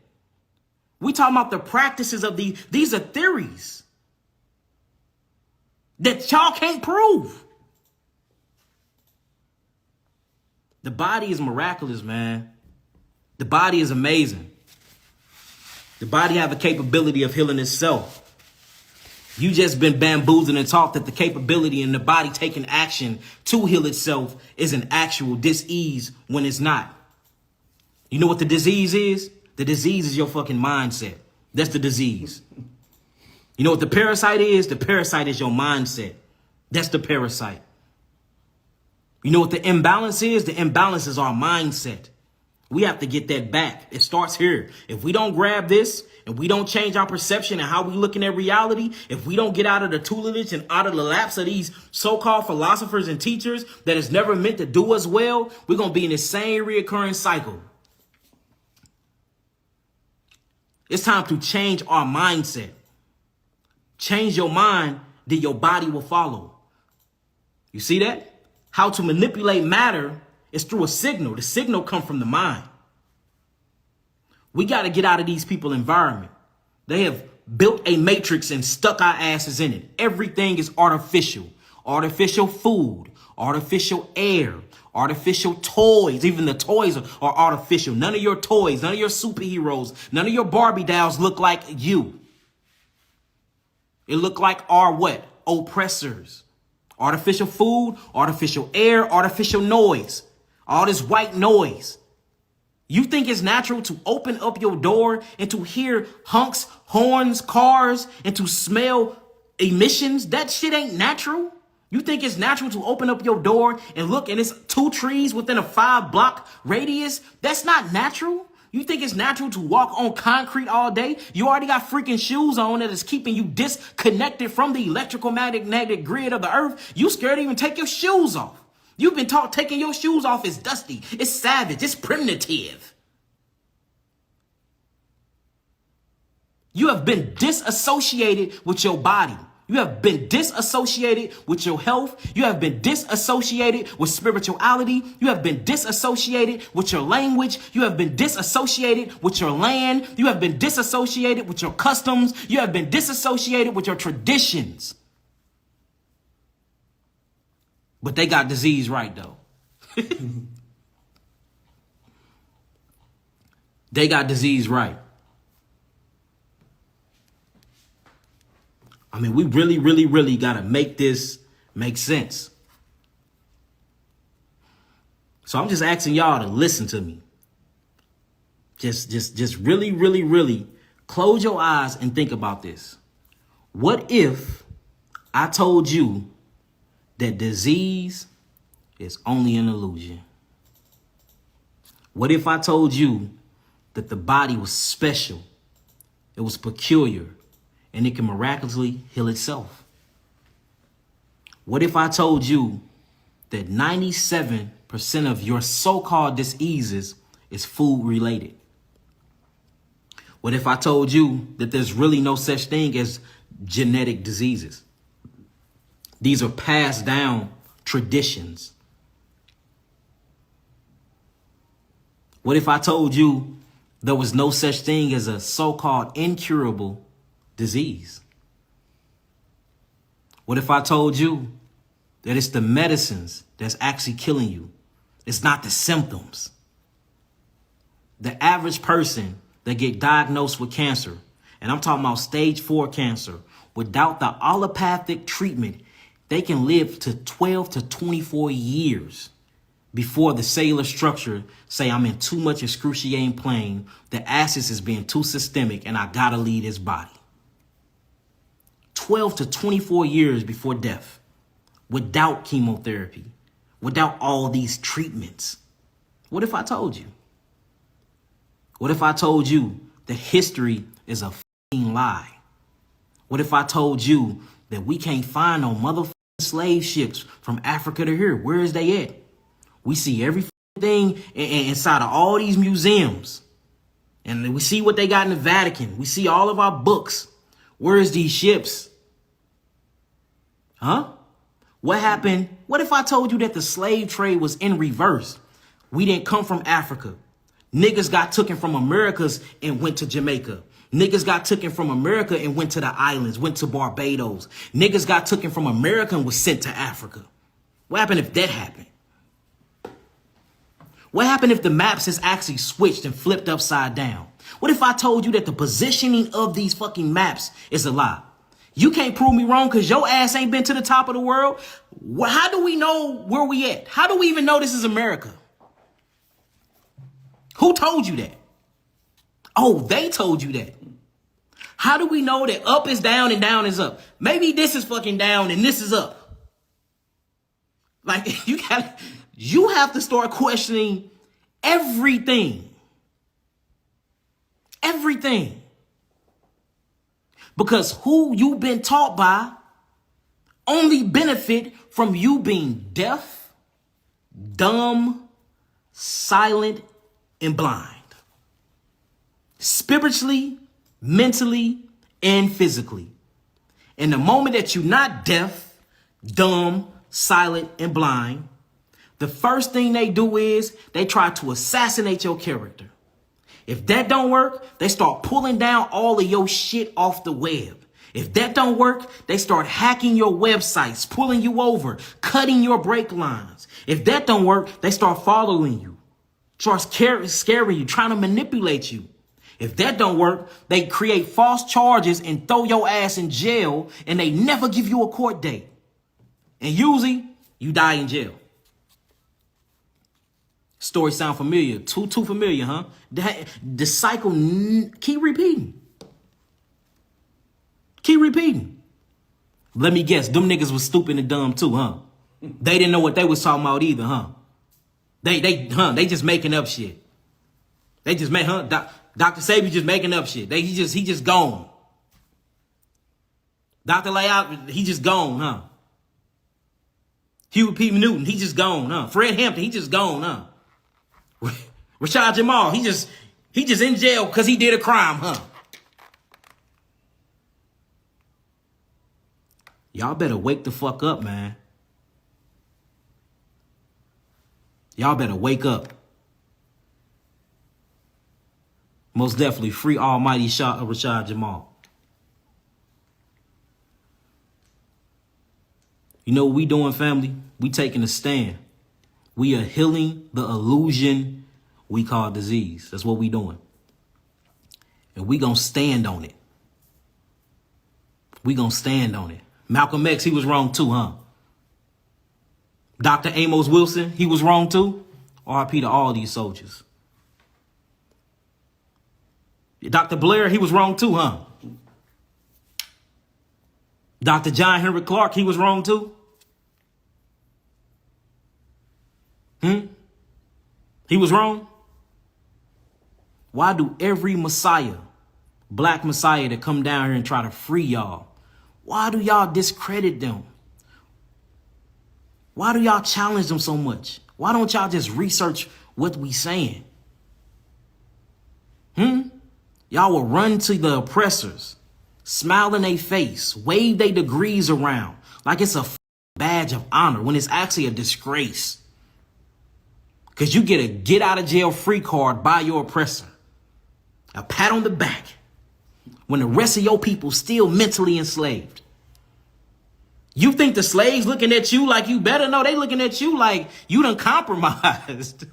We talking about the practices of these are theories that y'all can't prove. The body is miraculous, man. The body is amazing. The body have a capability of healing itself. You just been bamboozled and taught that the capability in the body taking action to heal itself is an actual dis-ease when it's not. You know what the disease is? The disease is your fucking mindset. That's the disease. You know what the parasite is? The parasite is your mindset. That's the parasite. You know what the imbalance is? The imbalance is our mindset. We have to get that back. It starts here. If we don't grab this and we don't change our perception and how we looking at reality, if we don't get out of the tutelage and out of the laps of these so-called philosophers and teachers that is never meant to do us well, we're going to be in the same reoccurring cycle. It's time to change our mindset. Change your mind, then your body will follow. You see that? How to manipulate matter is through a signal. The signal comes from the mind. We got to get out of these people's environment. They have built a matrix and stuck our asses in it. Everything is artificial. Artificial food, artificial air, artificial toys. Even the toys are artificial. None of your toys, none of your superheroes, none of your Barbie dolls look like you. It look like our what? Oppressors. Artificial food, artificial air, artificial noise. All this white noise. You think it's natural to open up your door and to hear honks, horns, cars, and to smell emissions? That shit ain't natural. You think it's natural to open up your door and look and it's 2 trees within a 5-block radius? That's not natural. You think it's natural to walk on concrete all day? You already got freaking shoes on that is keeping you disconnected from the electrical magnetic grid of the earth. You scared to even take your shoes off. You've been taught taking your shoes off is dusty. It's savage. It's primitive. You have been disassociated with your body. You have been disassociated with your health. You have been disassociated with spirituality. You have been disassociated with your language. You have been disassociated with your land. You have been disassociated with your customs. You have been disassociated with your traditions. But they got disease right, though. They got disease right. I mean, we really got to make this make sense. So I'm just asking y'all to listen to me. Just really close your eyes and think about this. What if I told you that disease is only an illusion? What if I told you that the body was special, it was peculiar, and it can miraculously heal itself? What if I told you that 97% of your so-called diseases is food related? What if I told you that there's really no such thing as genetic diseases? These are passed down traditions. What if I told you there was no such thing as a so-called incurable disease? What if I told you that it's the medicines that's actually killing you? It's not the symptoms. The average person that get diagnosed with cancer, and I'm talking about stage 4 cancer, without the allopathic treatment, they can live to 12 to 24 years before the cellular structure say, I'm in too much excruciating pain, the acid is being too systemic, and I gotta leave this body. 12 to 24 years before death, without chemotherapy, without all these treatments. What if I told you? What if I told you that history is a fucking lie? What if I told you that we can't find no motherfucking slave ships from Africa to here? Where is they at? We see everything inside of all these museums. And we see what they got in the Vatican. We see all of our books. Where is these ships? Huh? What happened? What if I told you that the slave trade was in reverse? We didn't come from Africa. Niggas got taken from Americas and went to Jamaica. Niggas got taken from America and went to the islands, went to Barbados. Niggas got taken from America and was sent to Africa. What happened if that happened? What happened if the maps is actually switched and flipped upside down? What if I told you that the positioning of these fucking maps is a lie? You can't prove me wrong because your ass ain't been to the top of the world. How do we know where we at? How do we even know this is America? Who told you that? Oh, they told you that. How do we know that up is down and down is up? Maybe this is fucking down and this is up. Like you have to start questioning everything. Everything. Because who you've been taught by only benefit from you being deaf, dumb, silent, and blind. Spiritually, mentally, and physically. And the moment that you're not deaf, dumb, silent, and blind, the first thing they do is they try to assassinate your character. If that don't work, they start pulling down all of your shit off the web. If that don't work, they start hacking your websites, pulling you over, cutting your brake lines. If that don't work, they start following you, start scaring you, trying to manipulate you. If that don't work, they create false charges and throw your ass in jail, and they never give you a court date. And usually, you die in jail. Story sound familiar? Too familiar, huh? The cycle keep repeating. Keep repeating. Let me guess, them niggas was stupid and dumb too, huh? They didn't know what they was talking about either, huh? They just making up shit. They just make, huh? Dr. Sabi just making up shit. He just gone. Dr. Layout, he just gone, huh? Huey P. Newton, he just gone, huh? Fred Hampton, he just gone, huh? Rashad Jamal, he just in jail because he did a crime, huh? Y'all better wake the fuck up, man. Y'all better wake up. Most definitely free almighty shot of Rashad Jamal. You know what we doing, family? We taking a stand. We are healing the illusion we call disease. That's what we doing. And we gonna stand on it. We gonna stand on it. Malcolm X, he was wrong too, huh? Dr. Amos Wilson, he was wrong too. RIP to all these soldiers. Dr. Blair, he was wrong too, huh? Dr. John Henry Clark, he was wrong too. He was wrong. Why do every Messiah, black Messiah that come down here and try to free y'all, why do y'all discredit them? Why do y'all challenge them so much? Why don't y'all just research what we saying? Y'all will run to the oppressors, smile in their face, wave their degrees around like it's a badge of honor when it's actually a disgrace. Because you get a get out of jail free card by your oppressor. A pat on the back when the rest of your people still mentally enslaved. You think the slaves looking at you like you better? No, they looking at you like you done compromised.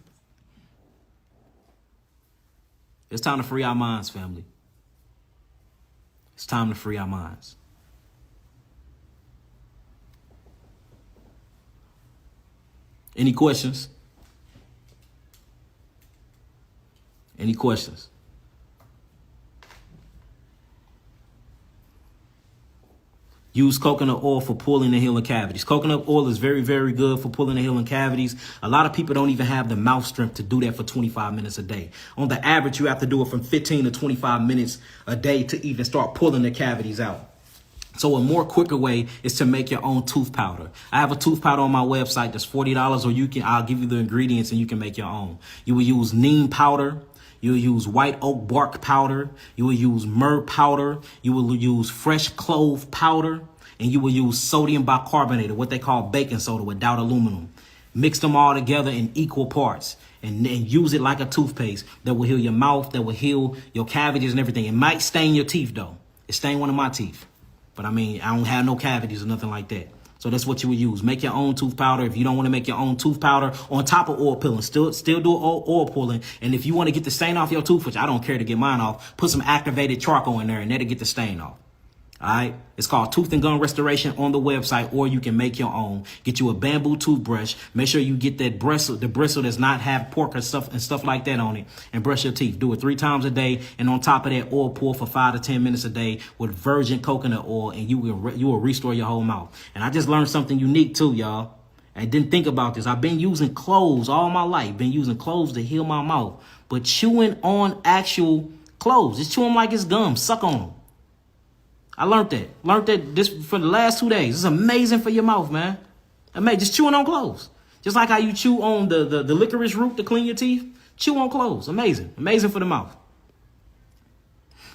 It's time to free our minds, family. It's time to free our minds. Any questions? Any questions? Use coconut oil for pulling and healing cavities. Coconut oil is very, very good for pulling and healing cavities. A lot of people don't even have the mouth strength to do that for 25 minutes a day. On the average, you have to do it from 15 to 25 minutes a day to even start pulling the cavities out. So a more quicker way is to make your own tooth powder. I have a tooth powder on my website that's $40, or I'll give you the ingredients and you can make your own. You will use neem powder. You'll use white oak bark powder. You will use myrrh powder. You will use fresh clove powder. And you will use sodium bicarbonate, or what they call baking soda without aluminum. Mix them all together in equal parts and use it like a toothpaste that will heal your mouth, that will heal your cavities and everything. It might stain your teeth, though. It stained one of my teeth. But I mean, I don't have no cavities or nothing like that. So that's what you would use. Make your own tooth powder. If you don't want to make your own tooth powder on top of oil pulling, still do oil pulling. And if you want to get the stain off your tooth, which I don't care to get mine off, put some activated charcoal in there and that'll get the stain off. All right. It's called Tooth and Gum Restoration on the website, or you can make your own. Get you a bamboo toothbrush. Make sure you get that bristle, the bristle does not have pork and stuff like that on it, and brush your teeth. Do it 3 times a day. And on top of that, oil pull for 5 to 10 minutes a day with virgin coconut oil, and you will restore your whole mouth. And I just learned something unique too, y'all. I didn't think about this. I've been using cloves all my life. Been using cloves to heal my mouth. But chewing on actual cloves, just chew them like it's gum. Suck on them. I learned that. Learned that this for the last 2 days. It's amazing for your mouth, man. Amazing. Just chewing on cloves. Just like how you chew on the licorice root to clean your teeth. Chew on cloves. Amazing. Amazing for the mouth.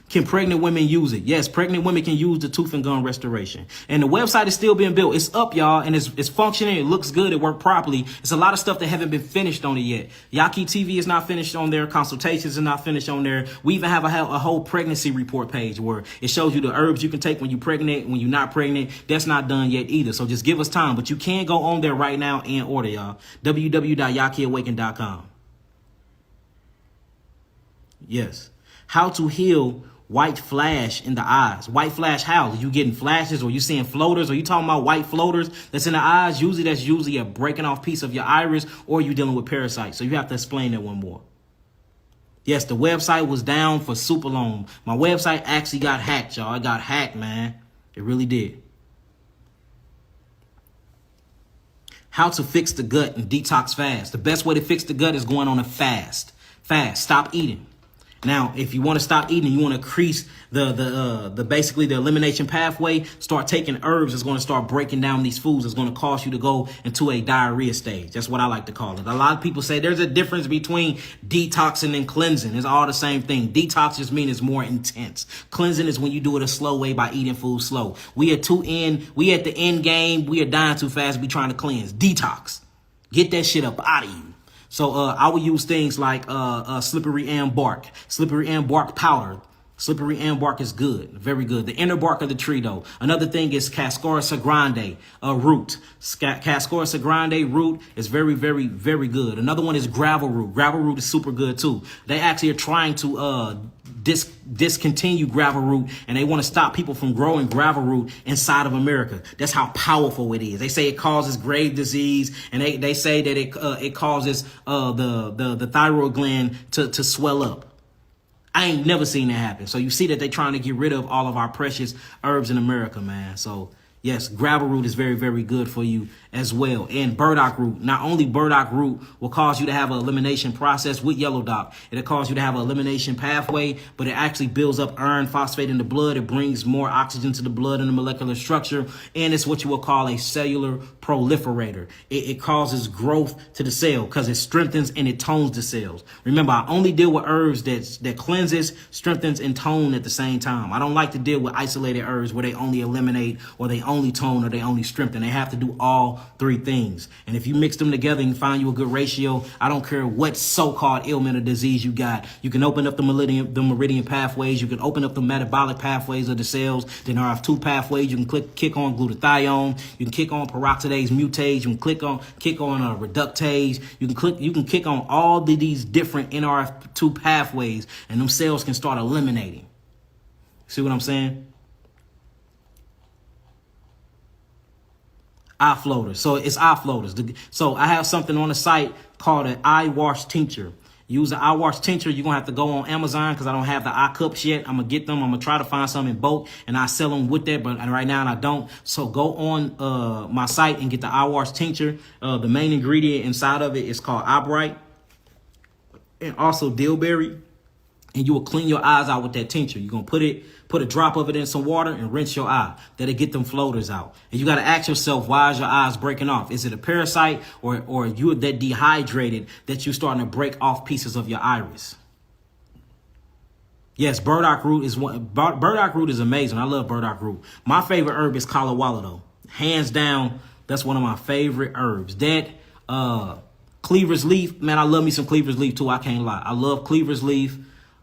Can pregnant women use it? Yes, pregnant women can use the tooth and gum restoration. And the website is still being built. It's up, y'all, and it's functioning. It looks good. It worked properly. It's a lot of stuff that haven't been finished on it yet. Yah'Ki TV is not finished on there. Consultations are not finished on there. We even have a whole pregnancy report page where it shows you the herbs you can take when you're pregnant, when you're not pregnant. That's not done yet either. So just give us time. But you can go on there right now and order, y'all. www.yahkiawaken.com. Yes. How to heal white flash in the eyes. White flash how? Are you getting flashes, or you seeing floaters? Are you talking about white floaters that's in the eyes? That's usually a breaking off piece of your iris, or you dealing with parasites. So you have to explain that one more. Yes, the website was down for super long. My website actually got hacked, y'all. It got hacked, man. It really did. How to fix the gut and detox fast. The best way to fix the gut is going on a fast. Fast. Stop eating. Now, if you want to stop eating, you want to increase the basically the elimination pathway, start taking herbs. It's going to start breaking down these foods. It's going to cause you to go into a diarrhea stage. That's what I like to call it. A lot of people say there's a difference between detoxing and cleansing. It's all the same thing. Detox just means it's more intense. Cleansing is when you do it a slow way by eating food slow. We at the end game. We are dying too fast. We trying to cleanse. Detox. Get that shit up out of you. So I would use things like slippery and bark powder. Slippery and bark is good, very good. The inner bark of the tree, though. Another thing is Cascara grande root. Cascara grande root is very, very, very good. Another one is gravel root. Gravel root is super good too. They actually are trying to discontinue gravel root, and they want to stop people from growing gravel root inside of America. That's how powerful it is. They say it causes grave disease, and they say that it causes the thyroid gland to swell up. I ain't never seen that happen. So you see that they're trying to get rid of all of our precious herbs in America, man. So yes, gravel root is very, very good for you as well. And burdock root. Not only burdock root will cause you to have an elimination process with yellow dock. It'll cause you to have an elimination pathway, but it actually builds up iron phosphate in the blood. It brings more oxygen to the blood and the molecular structure. And it's what you will call a cellular proliferator. It causes growth to the cell because it strengthens and it tones the cells. Remember, I only deal with herbs that cleanses, strengthens, and tone at the same time. I don't like to deal with isolated herbs where they only eliminate or they only tone or they only strengthen. They have to do all three things. And if you mix them together and find you a good ratio, I don't care what so-called ailment or disease you got. You can open up the meridian pathways. You can open up the metabolic pathways of the cells. Then there are two pathways. You can kick on glutathione. You can kick on peroxidase mutase. You can kick on reductase. You can kick on all of these different NRF2 pathways, and them cells can start eliminating. See what I'm saying? Eye floaters. So it's eye floaters. So I have something on the site called an eye wash tincture. Use the eye wash tincture. You're going to have to go on Amazon because I don't have the eye cups yet. I'm going to get them. I'm going to try to find some in bulk, and I sell them with that. But right now I don't. So go on my site and get the eye wash tincture. The main ingredient inside of it is called eyebright and also dillberry. And you will clean your eyes out with that tincture. You're going to put a drop of it in some water and rinse your eye. That'll get them floaters out. And you got to ask yourself, why is your eyes breaking off? Is it a parasite or you're that dehydrated that you're starting to break off pieces of your iris? Yes, burdock root is amazing. I love burdock root. My favorite herb is kalawala, though. Hands down, that's one of my favorite herbs. That cleaver's leaf, man, I love me some cleaver's leaf too. I can't lie. I love cleaver's leaf.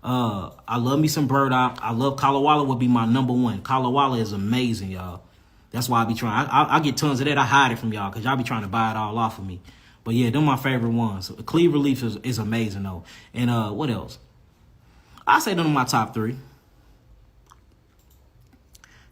I love me some burdock. I love kalawala would be my number one. Kalawala is amazing, y'all. That's why I be trying. I get tons of that. I hide it from y'all because y'all be trying to buy it all off of me. But yeah, them my favorite ones. Cleaver leaf is amazing though. And what else? I say them are my top three.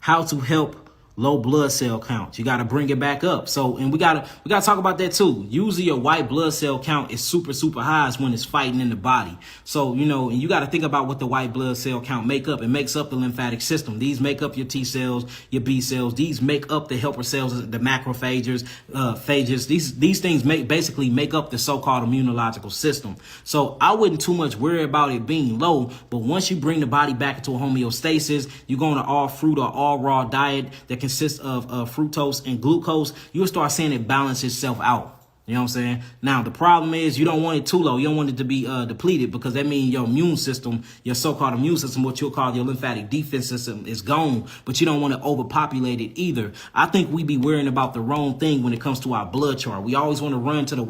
How to help low blood cell count. You got to bring it back up. So, and we got to talk about that too. Usually your white blood cell count is super, super high when it's fighting in the body. So, you know, and you got to think about what the white blood cell count make up. It makes up the lymphatic system. These make up your T cells, your B cells. These make up the helper cells, the macrophages, phages. These things basically make up the so-called immunological system. So I wouldn't too much worry about it being low, but once you bring the body back into a homeostasis, you go on an all fruit or all raw diet that consists of fructose and glucose, you'll start seeing it balance itself out. You know what I'm saying? Now, the problem is you don't want it too low. You don't want it to be depleted, because that means your immune system, your so-called immune system, what you'll call your lymphatic defense system, is gone. But you don't want to overpopulate it either. I think we be worrying about the wrong thing when it comes to our blood chart. We always want to run to the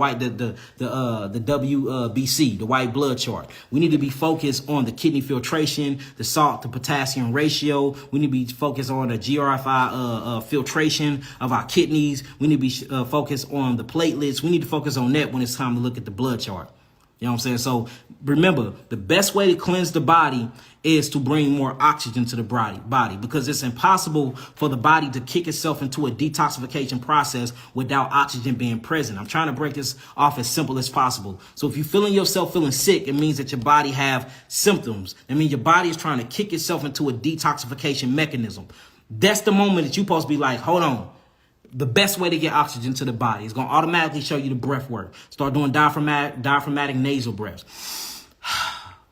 WBC, the white blood chart. We need to be focused on the kidney filtration, the salt to potassium ratio. We need to be focused on the GRFI filtration of our kidneys. We need to be focused on the platelets. We need to focus on that when it's time to look at the blood chart. You know what I'm saying? So remember, the best way to cleanse the body is to bring more oxygen to the body, because it's impossible for the body to kick itself into a detoxification process without oxygen being present. I'm trying to break this off as simple as possible. So if you're feeling yourself feeling sick, it means that your body have symptoms. That means your body is trying to kick itself into a detoxification mechanism. That's the moment that you're supposed to be like, hold on. The best way to get oxygen to the body is going to automatically show you the breath work. Start doing diaphragmatic nasal breaths.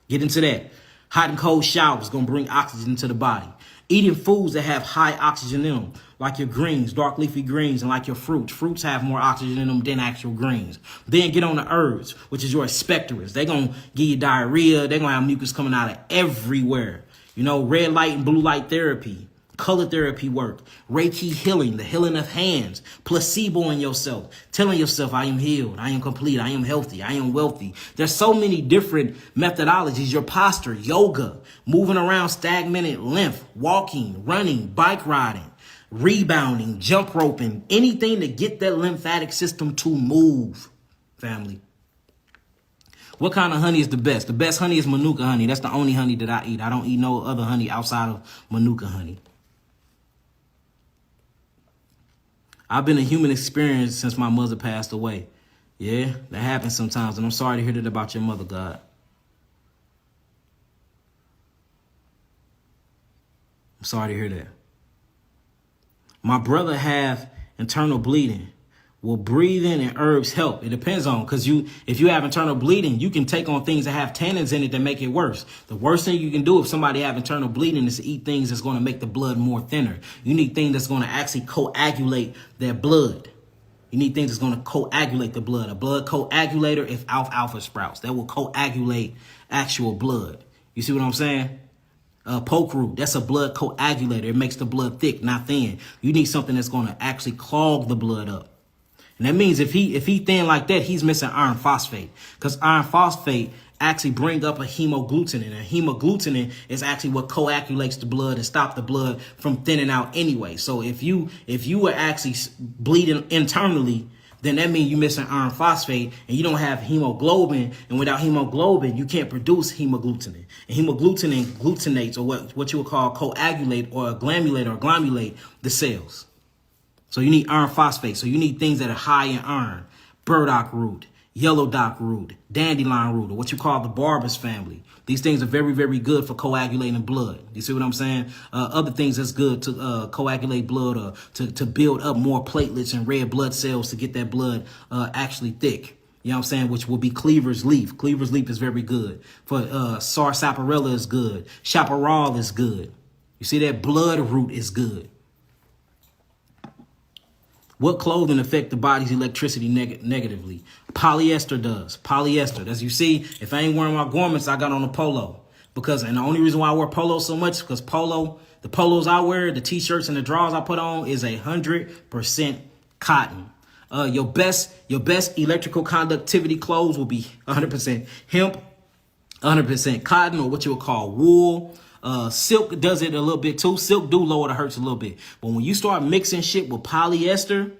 Get into that. Hot and cold showers is going to bring oxygen to the body. Eating foods that have high oxygen in them, like your greens, dark leafy greens, and like your fruits. Fruits have more oxygen in them than actual greens. Then get on the herbs, which is your expectorants. They're going to give you diarrhea. They're going to have mucus coming out of everywhere. You know, red light and blue light therapy. Color therapy work, Reiki healing, the healing of hands, placeboing yourself, telling yourself, I am healed, I am complete, I am healthy, I am wealthy. There's so many different methodologies. Your posture, yoga, moving around stagnant lymph, walking, running, bike riding, rebounding, jump roping, anything to get that lymphatic system to move, family. What kind of honey is the best? The best honey is Manuka honey. That's the only honey that I eat. I don't eat no other honey outside of Manuka honey. I've been a human experience since my mother passed away. Yeah, that happens sometimes. And I'm sorry to hear that about your mother, God. I'm sorry to hear that. My brother have internal bleeding. Will breathing and herbs help? It depends on, because if you have internal bleeding, you can take on things that have tannins in it that make it worse. The worst thing you can do if somebody have internal bleeding is to eat things that's going to make the blood more thinner. You need things that's going to actually coagulate their blood. You need things that's going to coagulate the blood. A blood coagulator is alfalfa sprouts. That will coagulate actual blood. You see what I'm saying? Poke root, that's a blood coagulator. It makes the blood thick, not thin. You need something that's going to actually clog the blood up. And that means if he thin like that, he's missing iron phosphate, because iron phosphate actually bring up a hemagglutinin. And hemagglutinin is actually what coagulates the blood and stop the blood from thinning out anyway. So if you are actually bleeding internally, then that means you're missing iron phosphate and you don't have hemoglobin. And without hemoglobin, you can't produce hemagglutinin. And hemagglutinin glutenates, or what you would call coagulate or glomulate the cells. So you need iron phosphate. So you need things that are high in iron. Burdock root, yellow dock root, dandelion root, or what you call the Barbus family. These things are very, very good for coagulating blood. You see what I'm saying? Other things that's good to coagulate blood, or to build up more platelets and red blood cells to get that blood actually thick. You know what I'm saying? Which will be cleaver's leaf. Cleaver's leaf is very good. For sarsaparilla is good. Chaparral is good. You see that? Blood root is good. What clothing affect the body's electricity negatively? Polyester does. Polyester. As you see, if I ain't wearing my garments, I got on a polo. And the only reason why I wear polo so much is because the polos I wear, the t-shirts and the drawers I put on is 100% cotton. Your best electrical conductivity clothes will be 100% hemp, 100% cotton, or what you would call wool. Silk does it a little bit too. Silk do lower the hertz a little bit. But when you start mixing shit with polyester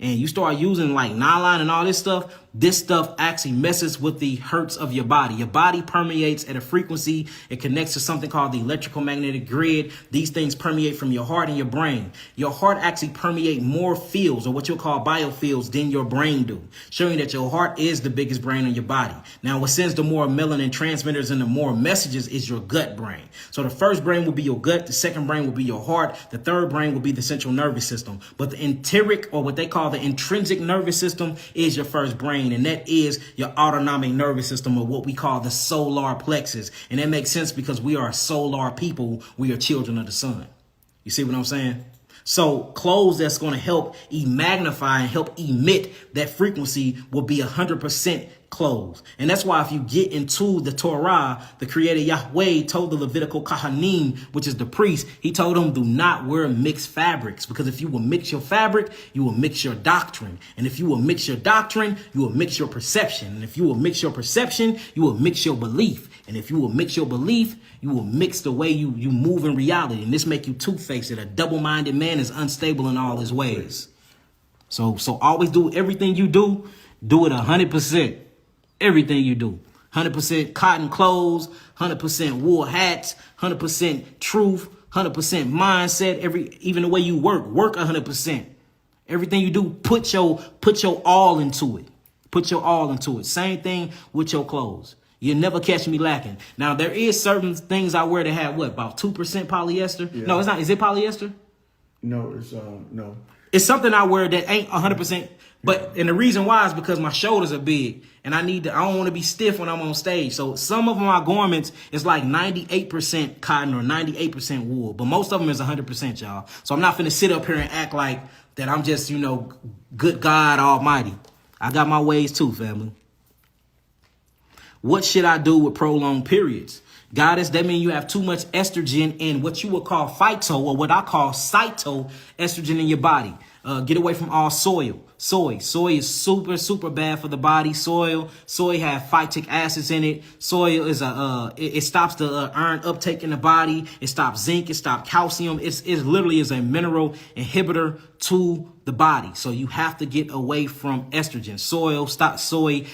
and you start using like nylon and all this stuff, this stuff actually messes with the hertz of your body. Your body permeates at a frequency. It connects to something called the electrical magnetic grid. These things permeate from your heart and your brain. Your heart actually permeate more fields, or what you'll call biofields, than your brain do, showing that your heart is the biggest brain in your body. Now, what sends the more melanin transmitters and the more messages is your gut brain. So the first brain will be your gut. The second brain will be your heart. The third brain will be the central nervous system. But the enteric, or what they call the intrinsic nervous system, is your first brain. And that is your autonomic nervous system, or what we call the solar plexus. And that makes sense because we are solar people. We are children of the sun. You see what I'm saying? So clothes that's going to help magnify and help emit that frequency will be 100% clothes. And that's why if you get into the Torah, the creator Yahweh told the Levitical Kohanim, which is the priest, he told them, do not wear mixed fabrics, because if you will mix your fabric, you will mix your doctrine. And if you will mix your doctrine, you will mix your perception. And if you will mix your perception, you will mix your belief. And if you will mix your belief, you will mix the way you move in reality. And this make you two-faced. A double-minded man is unstable in all his ways. So always do everything you do it 100%. Everything you do. 100% cotton clothes, 100% wool hats, 100% truth, 100% mindset. Even the way you work 100%. Everything you do, put your all into it. Put your all into it. Same thing with your clothes. You'll never catch me lacking. Now, there is certain things I wear that have about 2% polyester? Yeah. No, it's not. Is it polyester? No, it's no. It's something I wear that ain't 100%. But and the reason why is because my shoulders are big, and I don't want to be stiff when I'm on stage. So some of my garments is like 98% cotton or 98% wool, but most of them is 100%, y'all. So I'm not finna sit up here and act like that I'm just, good God Almighty. I got my ways too, family. What should I do with prolonged periods? Goddess, that means you have too much estrogen in what you would call phyto, or what I call cytoestrogen in your body. Get away from all soy. Soy is super, super bad for the body. Soy have phytic acids in it. Soy is it stops the iron uptake in the body. It stops zinc. It stops calcium. It literally is a mineral inhibitor to the body. So you have to get away from estrogen.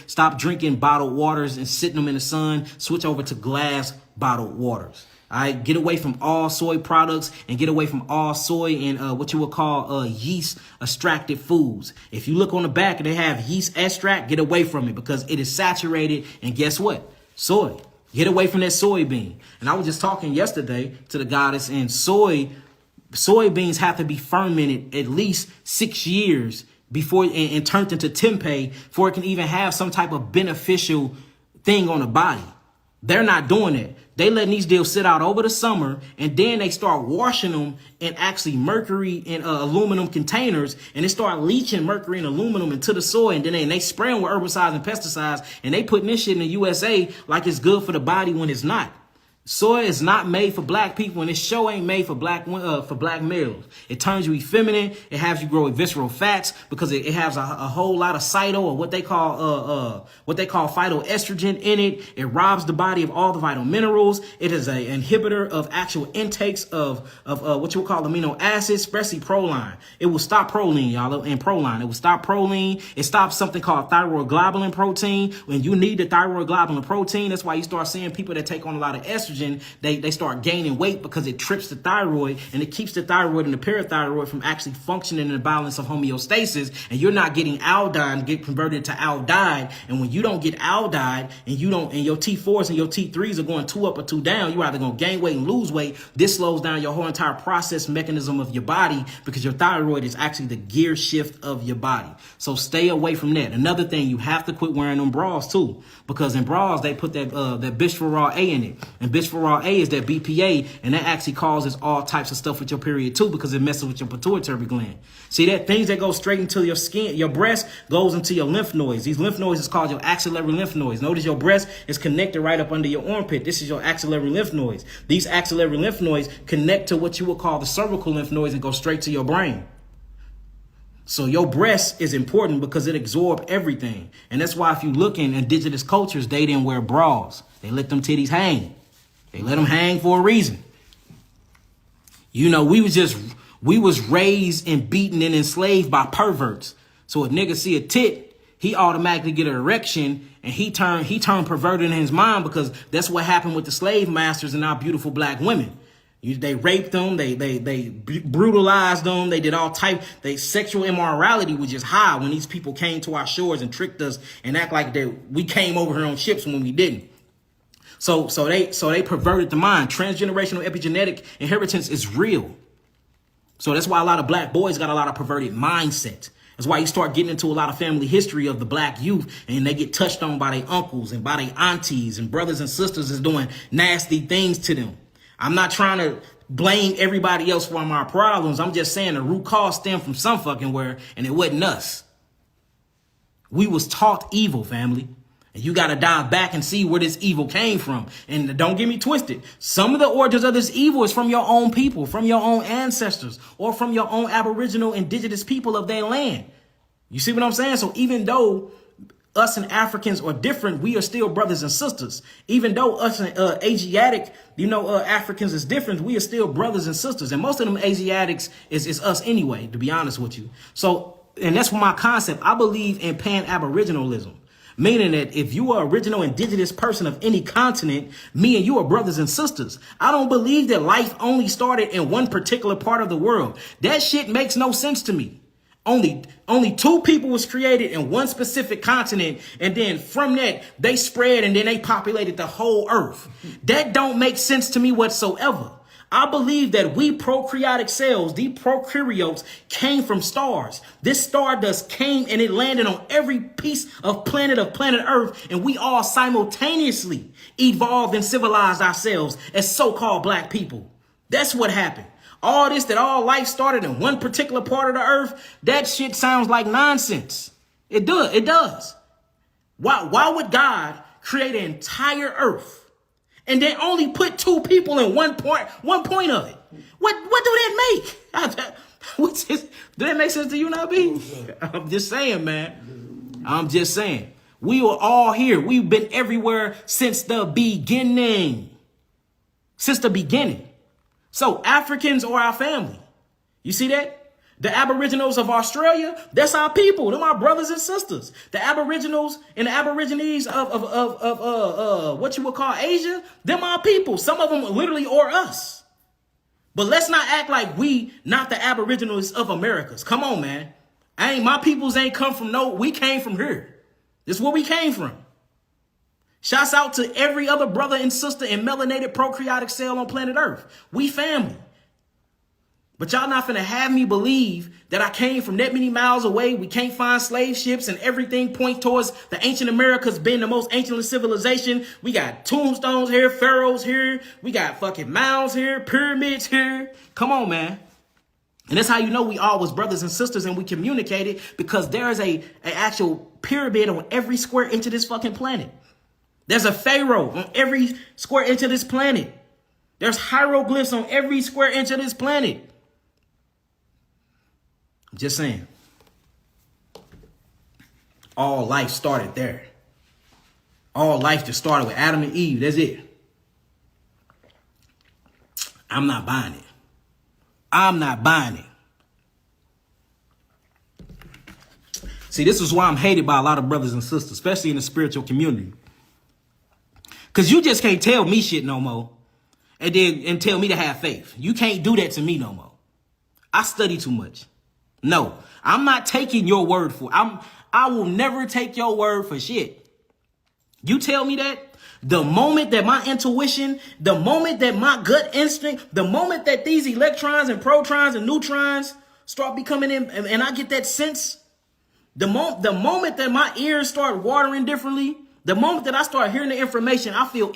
Stop drinking bottled waters and sitting them in the sun. Switch over to glass bottled waters. All right, get away from all soy products and get away from all soy and what you would call yeast extracted foods. If you look on the back and they have yeast extract, get away from it because it is saturated. And guess what? Soy. Get away from that soybean. And I was just talking yesterday to the goddess, and soybeans have to be fermented at least 6 years before and turned into tempeh before it can even have some type of beneficial thing on the body. They're not doing it. They letting these deals sit out over the summer, and then they start washing them in actually mercury and aluminum containers, and they start leaching mercury and aluminum into the soil, and then they spray them with herbicides and pesticides, and they putting this shit in the USA like it's good for the body when it's not. Soy is not made for black people, and this show ain't made for black males. It turns you effeminate. It has you grow visceral fats because it has a whole lot of cyto, or what they call phytoestrogen in it. It robs the body of all the vital minerals. It is an inhibitor of actual intakes of what you would call amino acids, especially proline. It will stop proline, y'all, and proline. It will stop proline. It stops something called thyroid globulin protein. When you need the thyroid globulin protein, that's why you start seeing people that take on a lot of estrogen. They start gaining weight because it trips the thyroid, and it keeps the thyroid and the parathyroid from actually functioning in the balance of homeostasis. And you're not getting aldine get converted to aldehyde. And when you don't get aldehyde and your T4s and your T3s are going 2 up or 2 down, you're either going to gain weight and lose weight. This slows down your whole entire process mechanism of your body because your thyroid is actually the gear shift of your body. So stay away from that. Another thing, you have to quit wearing them bras too, because in bras they put that bisphenol A in it, and bisphenol A is that BPA, and that actually causes all types of stuff with your period too because it messes with your pituitary gland. See that things that go straight into your skin, your breast goes into your lymph nodes. These lymph nodes is called your axillary lymph nodes. Notice your breast is connected right up under your armpit. This is your axillary lymph nodes. These axillary lymph nodes connect to what you would call the cervical lymph nodes and go straight to your brain. So your breast is important because it absorbs everything. And that's why if you look in indigenous cultures, they didn't wear bras. They let them titties hang. They let them hang for a reason. We was raised and beaten and enslaved by perverts. So a nigga see a tit, he automatically get an erection, and he turned perverted in his mind, because that's what happened with the slave masters and our beautiful black women. They raped them, they brutalized them, they did all type. Sexual immorality was just high when these people came to our shores and tricked us and act like we came over here on ships when we didn't. So they perverted the mind. Transgenerational epigenetic inheritance is real. So that's why a lot of black boys got a lot of perverted mindset. That's why you start getting into a lot of family history of the black youth, and they get touched on by their uncles and by their aunties, and brothers and sisters is doing nasty things to them. I'm not trying to blame everybody else for my problems. I'm just saying the root cause stemmed from some fucking where, and it wasn't us. We was taught evil, family. And you got to dive back and see where this evil came from. And don't get me twisted. Some of the origins of this evil is from your own people, from your own ancestors, or from your own Aboriginal indigenous people of their land. You see what I'm saying? So even though us and Africans are different, we are still brothers and sisters. Even though us and Asiatic, Africans is different, we are still brothers and sisters. And most of them Asiatics is us anyway, to be honest with you. So, and that's my concept. I believe in pan-Aboriginalism. Meaning that if you are original indigenous person of any continent, me and you are brothers and sisters. I don't believe that life only started in one particular part of the world. That shit makes no sense to me. Only two people was created in one specific continent, and then from that they spread and then they populated the whole earth. That don't make sense to me whatsoever. I believe that we prokaryotic cells, the prokaryotes, came from stars. This stardust came and it landed on every piece of planet Earth, and we all simultaneously evolved and civilized ourselves as so-called black people. That's what happened. All this, that all life started in one particular part of the earth, that shit sounds like nonsense. It does. Why would God create an entire earth and then only put two people in one point of it? What do that make? Do that make sense to you, Nabi? I'm just saying, man. I'm just saying. We are all here. We've been everywhere since the beginning. Since the beginning. So Africans are our family. You see that? The Aboriginals of Australia, that's our people. They're my brothers and sisters. The Aboriginals and the Aborigines of what you would call Asia, they're my people. Some of them literally are us. But let's not act like we not the Aboriginals of Americas. Come on, man. My peoples ain't come from we came from here. This is where we came from. Shouts out to every other brother and sister and melanated prokaryotic cell on planet Earth. We family. But y'all not finna have me believe that I came from that many miles away. We can't find slave ships and everything point towards the ancient Americas being the most ancient civilization. We got tombstones here, pharaohs here. We got fucking mounds here, pyramids here. Come on, man. And that's how you know we all was brothers and sisters and we communicated, because there is a actual pyramid on every square inch of this fucking planet. There's a pharaoh on every square inch of this planet. There's hieroglyphs on every square inch of this planet. I'm just saying. All life started there. All life just started with Adam and Eve. That's it. I'm not buying it. I'm not buying it. See, this is why I'm hated by a lot of brothers and sisters, especially in the spiritual community. Because you just can't tell me shit no more and tell me to have faith. You can't do that to me no more. I study too much. No, I'm not taking your word for it. I will never take your word for shit. You tell me that, the moment that my intuition, the moment that my gut instinct, the moment that these electrons and protons and neutrons start becoming in, and I get that sense, the moment that my ears start watering differently, the moment that I start hearing the information, I feel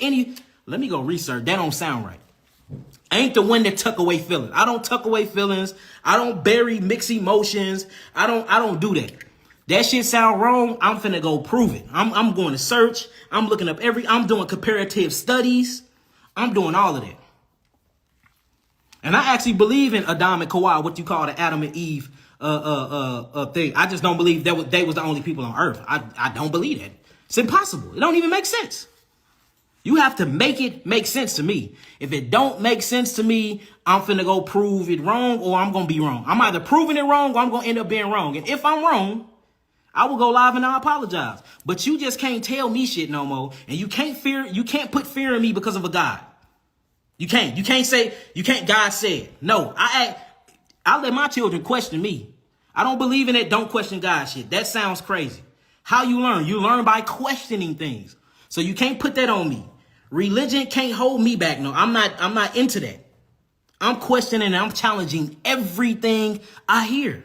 let me go research. That don't sound right. I ain't the one that tuck away feelings. I don't tuck away feelings. I don't bury mixed emotions. I don't do that. That shit sound wrong. I'm finna go prove it. I'm going to search. I'm looking up I'm doing comparative studies. I'm doing all of that. And I actually believe in Adam and Kawhi, what you call the Adam and Eve thing. I just don't believe they was the only people on earth. I don't believe that. It's impossible. It don't even make sense. You have to make it make sense to me. If it don't make sense to me, I'm finna go prove it wrong, or I'm going to be wrong. I'm either proving it wrong or I'm going to end up being wrong. And if I'm wrong, I will go live and I apologize. But you just can't tell me shit no more. And you can't put fear in me because of a God. You can't say, God said. No, I let my children question me. I don't believe in that don't question God shit. That sounds crazy. How you learn? You learn by questioning things. So you can't put that on me. Religion can't hold me back. No, I'm not into that. I'm questioning and I'm challenging everything I hear.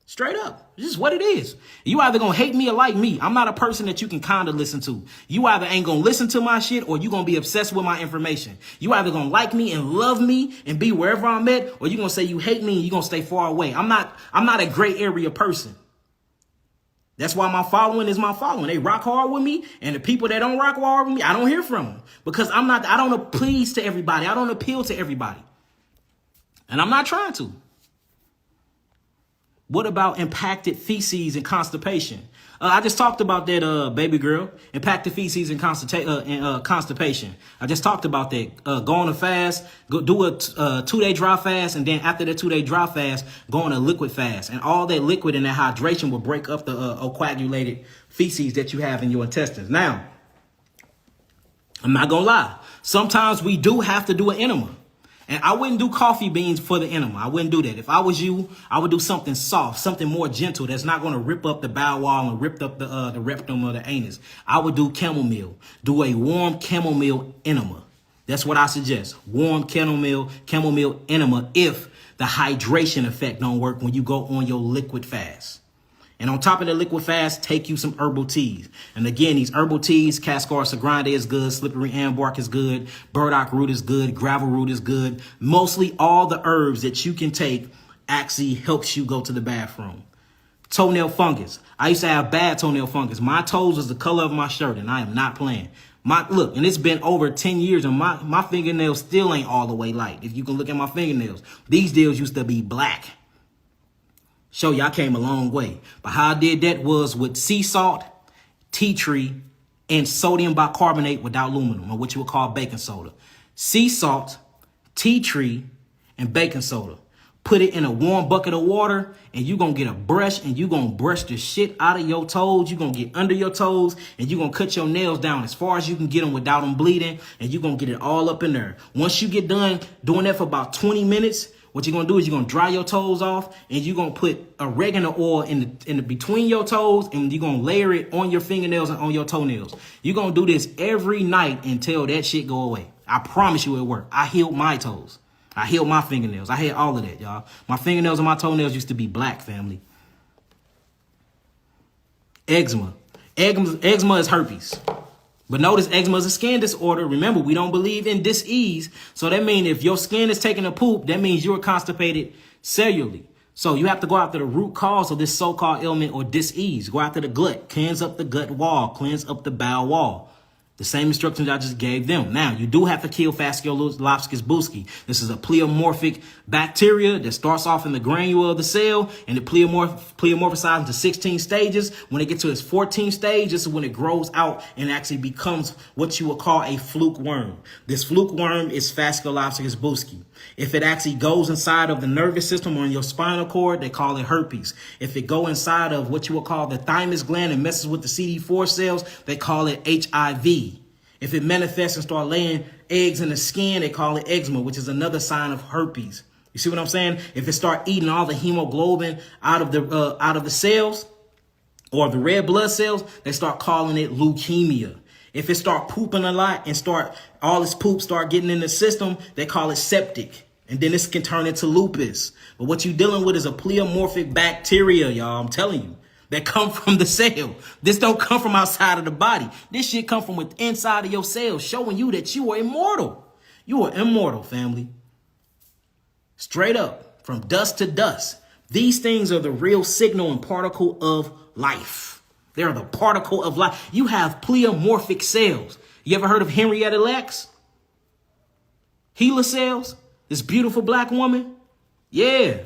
Straight up. This is what it is. You either gonna hate me or like me. I'm not a person that you can kind of listen to. You either ain't gonna listen to my shit or you gonna be obsessed with my information. You either gonna like me and love me and be wherever I'm at, or you gonna say you hate me and you gonna stay far away. I'm not a gray area person. That's why my following is my following. They rock hard with me, and the people that don't rock hard with me, I don't hear from them because I don't please to everybody. I don't appeal to everybody. And I'm not trying to. What about impacted feces and constipation? I just talked about that, baby girl. Impacted feces and constipation. I just talked about that. Go on a fast, do a 2-day dry fast, and then after the 2-day dry fast, go on a liquid fast. And all that liquid and that hydration will break up the coagulated feces that you have in your intestines. Now, I'm not gonna lie. Sometimes we do have to do an enema. And I wouldn't do coffee beans for the enema. I wouldn't do that. If I was you, I would do something soft, something more gentle that's not going to rip up the bowel wall and rip up the rectum or the anus. I would do chamomile. Do a warm chamomile enema. That's what I suggest. Warm chamomile enema if the hydration effect don't work when you go on your liquid fast. And on top of the liquid fast, take you some herbal teas. And again, these herbal teas, Cascara Sagrande is good, slippery ambark is good, burdock root is good, gravel root is good. Mostly all the herbs that you can take actually helps you go to the bathroom. Toenail fungus. I used to have bad toenail fungus. My toes was the color of my shirt, and I am not playing. Look, and it's been over 10 years, and my fingernails still ain't all the way light. If you can look at my fingernails, these deals used to be black. Show you I came a long way. But how I did that was with sea salt, tea tree, and sodium bicarbonate without aluminum, or what you would call baking soda. Sea salt, tea tree, and baking soda. Put it in a warm bucket of water, and you're going to get a brush, and you're going to brush the shit out of your toes. You're going to get under your toes, and you're going to cut your nails down as far as you can get them without them bleeding, and you're going to get it all up in there. Once you get done doing that for about 20 minutes, what you're going to do is you're going to dry your toes off, and you're going to put oregano oil in the between your toes, and you're going to layer it on your fingernails and on your toenails. You're going to do this every night until that shit go away. I promise you it work. I healed my toes. I healed my fingernails. I had all of that, y'all. My fingernails and my toenails used to be black, family. Eczema. Eczema is herpes. But notice eczema is a skin disorder. Remember, we don't believe in dis-ease. So that means if your skin is taking a poop, that means you're constipated cellularly. So you have to go after the root cause of this so-called ailment or dis-ease. Go after the gut. Cleanse up the gut wall. Cleanse up the bowel wall. The same instructions I just gave them. Now, you do have to kill Fasciolopsis buski. This is a pleomorphic bacteria that starts off in the granule of the cell, and it pleomorphizes into 16 stages. When it gets to its 14th stage, this is when it grows out and actually becomes what you would call a fluke worm. This fluke worm is Fasciolopsis buski. If it actually goes inside of the nervous system or in your spinal cord, they call it herpes. If it go inside of what you would call the thymus gland and messes with the CD4 cells, they call it HIV. If it manifests and start laying eggs in the skin, they call it eczema, which is another sign of herpes. You see what I'm saying? If it start eating all the hemoglobin out of the cells or the red blood cells, they start calling it leukemia. If it start pooping a lot and all its poop start getting in the system, they call it septic. And then this can turn into lupus. But what you're dealing with is a pleomorphic bacteria, y'all. I'm telling you. That come from the cell. This don't come from outside of the body. This shit come from within inside of your cells, showing you that you are immortal. You are immortal, family. Straight up, from dust to dust. These things are the real signal and particle of life. They're the particle of life. You have pleomorphic cells. You ever heard of Henrietta Lacks? HeLa cells? This beautiful black woman? Yeah.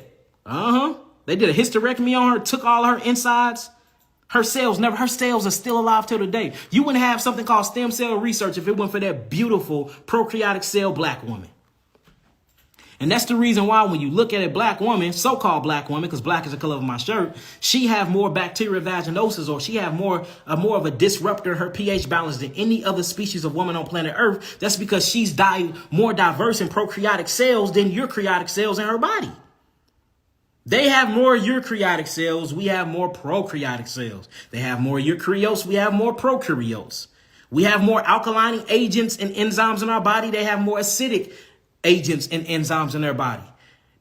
They did a hysterectomy on her, took all her insides. Her cells are still alive till today. You wouldn't have something called stem cell research if it weren't for that beautiful prokaryotic cell black woman. And that's the reason why when you look at a black woman, so-called black woman, because black is the color of my shirt, she have more bacterial vaginosis, or she have more of a disruptor in her pH balance than any other species of woman on planet Earth. That's because she's more diverse in prokaryotic cells than eukaryotic cells in her body. They have more eukaryotic cells. We have more prokaryotic cells. They have more eukaryotes. We have more prokaryotes. We have more alkaline agents and enzymes in our body. They have more acidic agents and enzymes in their body.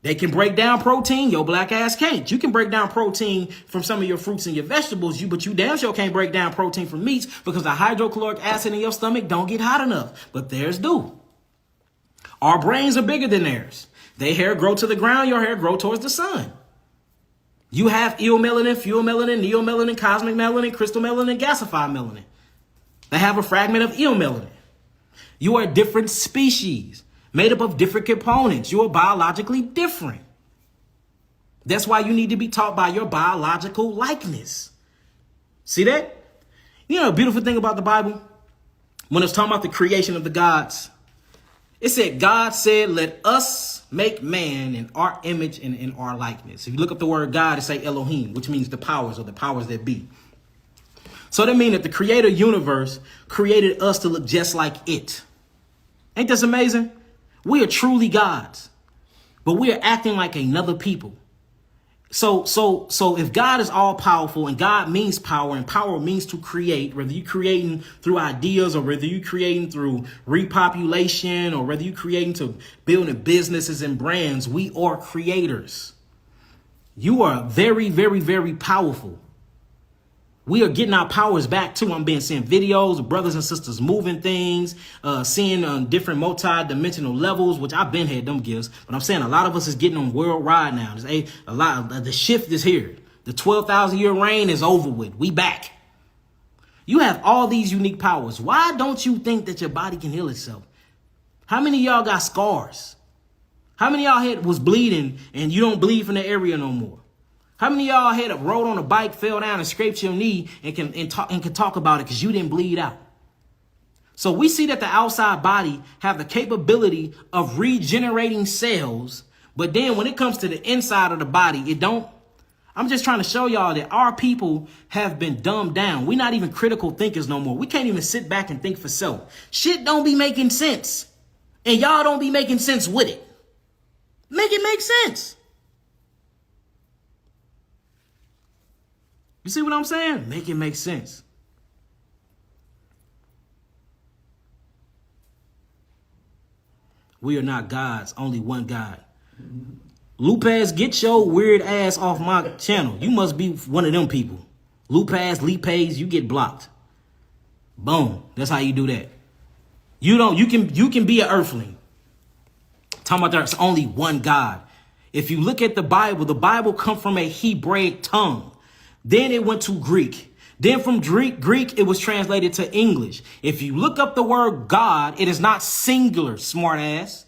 They can break down protein. Your black ass can't. You can break down protein from some of your fruits and your vegetables, but you damn sure can't break down protein from meats because the hydrochloric acid in your stomach don't get hot enough. But theirs do. Our brains are bigger than theirs. Their hair grow to the ground. Your hair grow towards the sun. You have eomelanin, fuel melanin, neomelanin, cosmic melanin, crystal melanin, gasified melanin. They have a fragment of eomelanin. You are a different species, made up of different components. You are biologically different. That's why you need to be taught by your biological likeness. See that? You know, a beautiful thing about the Bible, when it's talking about the creation of the gods, it said, God said, let us make man in our image and in our likeness. If you look up the word God, it say Elohim, which means the powers, or the powers that be. So that means that the creator universe created us to look just like it. Ain't this amazing? We are truly gods, but we are acting like another people. So if God is all powerful, and God means power, and power means to create, whether you're creating through ideas, or whether you're creating through repopulation, or whether you're creating to building businesses and brands, we are creators. You are very, very, very powerful. We are getting our powers back too. I'm seeing videos of brothers and sisters moving things, seeing different multi-dimensional levels, which I've been had them gifts. But I'm saying a lot of us is getting on worldwide now. A lot of the shift is here. The 12,000 year reign is over with. We back. You have all these unique powers. Why don't you think that your body can heal itself? How many of y'all got scars? How many of y'all head was bleeding and you don't bleed from the area no more? How many of y'all had a rode on a bike, fell down and scraped your knee and can talk about it because you didn't bleed out? So we see that the outside body have the capability of regenerating cells, but then when it comes to the inside of the body, it don't. I'm just trying to show y'all that our people have been dumbed down. We're not even critical thinkers no more. We can't even sit back and think for self. Shit don't be making sense. And y'all don't be making sense with it. Make it make sense. You see what I'm saying? Make it make sense. We are not gods, only one God. Lupaz, get your weird ass off my channel. You must be one of them people. Lupaz, Lipaz, you get blocked. Boom. That's how you do that. You can be an earthling. Talking about there's only one God. If you look at the Bible comes from a Hebraic tongue. Then it went to Greek. Then from Greek, it was translated to English. If you look up the word God, it is not singular, smart ass.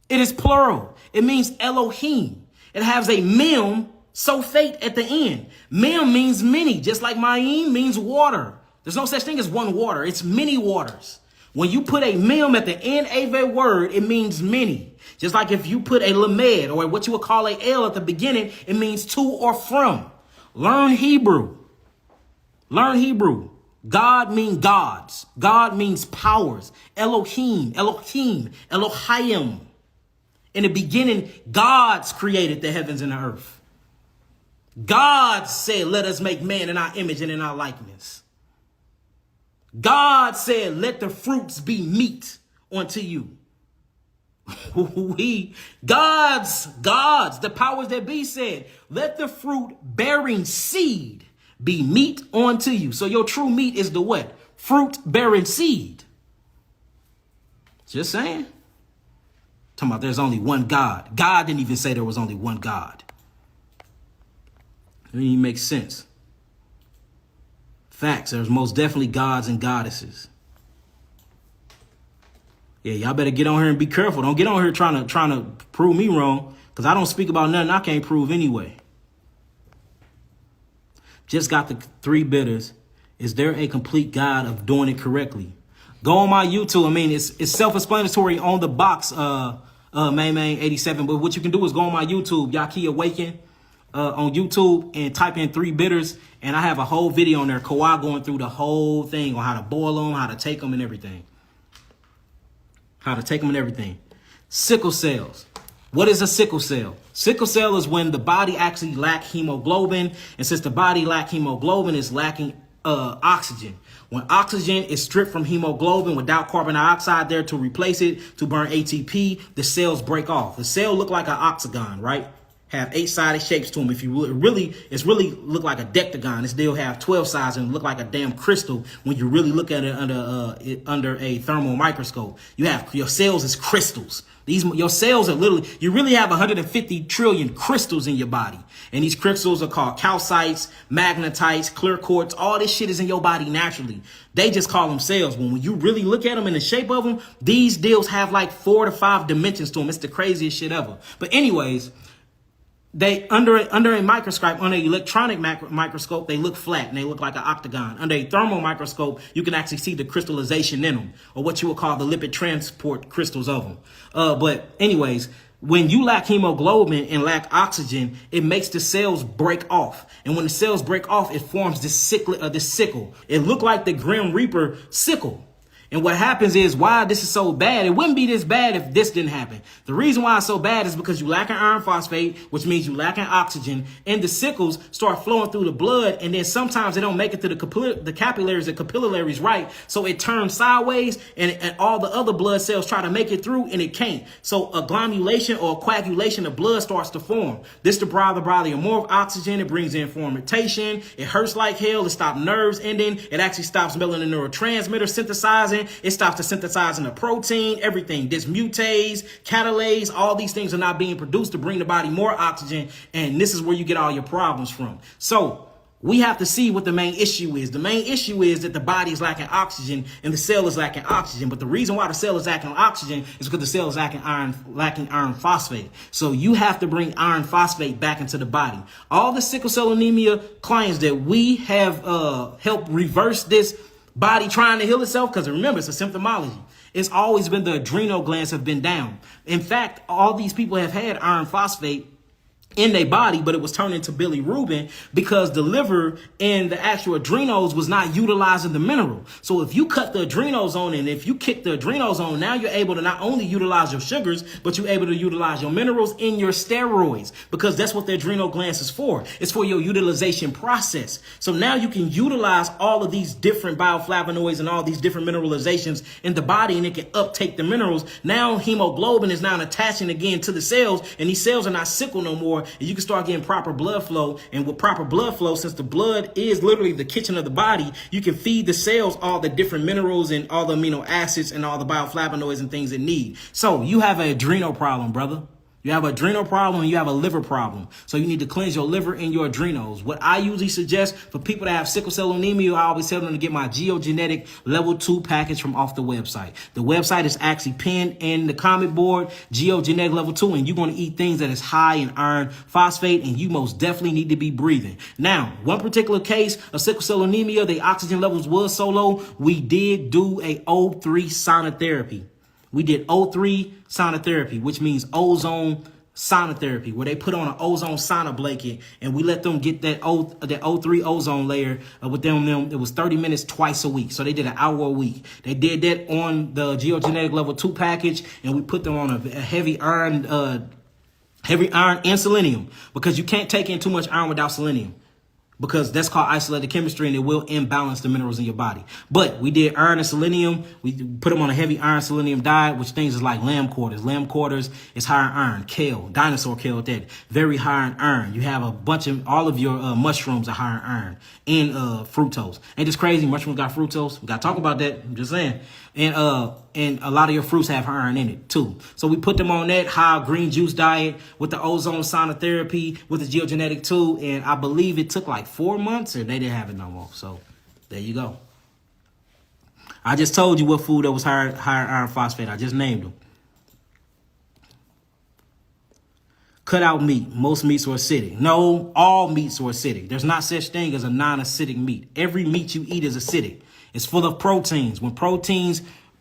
It is plural. It means Elohim. It has a mem, sulfate at the end. Mem means many, just like Mayim means water. There's no such thing as one water. It's many waters. When you put a mem at the end of a word, it means many. Just like if you put a lamed, or what you would call a L at the beginning, it means to or from. Learn Hebrew. Learn Hebrew. God means gods. God means powers. Elohim, Elohim, Elohim. In the beginning, gods created the heavens and the earth. God said, let us make man in our image and in our likeness. God said, let the fruits be meat unto you. Gods, the powers that be said, let the fruit bearing seed be meat unto you. So your true meat is the what? Fruit bearing seed. Just saying. Talking about there's only one God. God didn't even say there was only one God. It doesn't even make sense. Facts. There's most definitely gods and goddesses. Yeah, y'all better get on here and be careful. Don't get on here trying to prove me wrong, because I don't speak about nothing I can't prove anyway. Just got the 3 bitters. Is there a complete guide of doing it correctly? Go on my YouTube. I mean, it's self-explanatory on the box Main 87. But what you can do is go on my YouTube, Yah'Ki Awaken, on YouTube, and type in 3 bitters, and I have a whole video on there, Kawhi going through the whole thing on how to boil them, how to take them, and everything. Sickle cells. What is a sickle cell? Sickle cell is when the body actually lacks hemoglobin, and since the body lacks hemoglobin, it's lacking oxygen. When oxygen is stripped from hemoglobin without carbon dioxide there to replace it, to burn ATP, the cells break off. The cell look like an octagon, right? Have 8-sided shapes to them. If you it's really look like a dectagon. It still have 12 sides and look like a damn crystal when you really look at it under a thermal microscope. You have your cells as crystals. Your cells are you really have 150 trillion crystals in your body. And these crystals are called calcites, magnetites, clear quartz. All this shit is in your body naturally. They just call them cells. When you really look at them in the shape of them, these deals have like 4 to 5 dimensions to them. It's the craziest shit ever. But anyways, they under a microscope, under an electronic microscope, they look flat and they look like an octagon. Under a thermal microscope, you can actually see the crystallization in them, or what you would call the lipid transport crystals of them. But anyways, when you lack hemoglobin and lack oxygen, it makes the cells break off. And when the cells break off, it forms this sickle. It looked like the Grim Reaper sickle. And what happens is, why this is so bad, it wouldn't be this bad if this didn't happen. The reason why it's so bad is because you lack an iron phosphate, which means you lack an oxygen, and the sickles start flowing through the blood, and then sometimes they don't make it to the capillaries and capillaries right, so it turns sideways, and all the other blood cells try to make it through, and it can't. So a glomulation or a coagulation of blood starts to form. This to bother more of oxygen, it brings in fermentation, it hurts like hell, it stops nerves ending, it actually stops melanin neurotransmitter synthesizing, it stops the synthesizing of protein, everything. Dismutase, catalase, all these things are not being produced to bring the body more oxygen. And this is where you get all your problems from. So we have to see what the main issue is. The main issue is that the body is lacking oxygen and the cell is lacking oxygen. But the reason why the cell is lacking oxygen is because the cell is lacking iron phosphate. So you have to bring iron phosphate back into the body. All the sickle cell anemia clients that we have helped reverse this body trying to heal itself, because remember, it's a symptomology. It's always been the adrenal glands have been down. In fact, all these people have had iron phosphate in their body, but it was turned into bilirubin because the liver and the actual adrenals was not utilizing the mineral. So if you cut the adrenals on and if you kick the adrenals on, now you're able to not only utilize your sugars, but you're able to utilize your minerals in your steroids, because that's what the adrenal glands is for. It's for your utilization process. So now you can utilize all of these different bioflavonoids and all these different mineralizations in the body, and it can uptake the minerals. Now hemoglobin is now attaching again to the cells, and these cells are not sickle no more. And you can start getting proper blood flow. And with proper blood flow, since the blood is literally the kitchen of the body, you can feed the cells all the different minerals and all the amino acids and all the bioflavonoids and things it need. So you have an adrenal problem, brother. You have an adrenal problem and you have a liver problem. So you need to cleanse your liver and your adrenals. What I usually suggest for people that have sickle cell anemia, I always tell them to get my geogenetic level 2 package from off the website. The website is actually pinned in the comment board, geogenetic level 2, and you're going to eat things that is high in iron phosphate, and you most definitely need to be breathing. Now, one particular case of sickle cell anemia, the oxygen levels was so low, we did do a O3 sonotherapy. We did O3 sonotherapy, which means ozone sonotherapy, where they put on an ozone sauna blanket and we let them get that O3 ozone layer with them. It was 30 minutes twice a week. So they did an hour a week. They did that on the geogenetic level 2 package, and we put them on a heavy iron and selenium, because you can't take in too much iron without selenium, because that's called isolated chemistry, and it will imbalance the minerals in your body. But we did iron and selenium. We put them on a heavy iron selenium diet, which things is like lamb quarters. Lamb quarters is high in iron. Kale, dinosaur kale, that very high in iron. You have a bunch of, all of your mushrooms are high in iron, and fructose. Ain't this crazy? Mushrooms got fructose. We got to talk about that. I'm just saying. And a lot of your fruits have iron in it too. So we put them on that high green juice diet with the ozone sonotherapy with the geogenetic too. And I believe it took like 4 months, or they didn't have it no more. So there you go. I just told you what food that was higher iron phosphate. I just named them. Cut out meat. Most meats are acidic. No, all meats are acidic. There's not such thing as a non-acidic meat. Every meat you eat is acidic. It's full of proteins. When protein,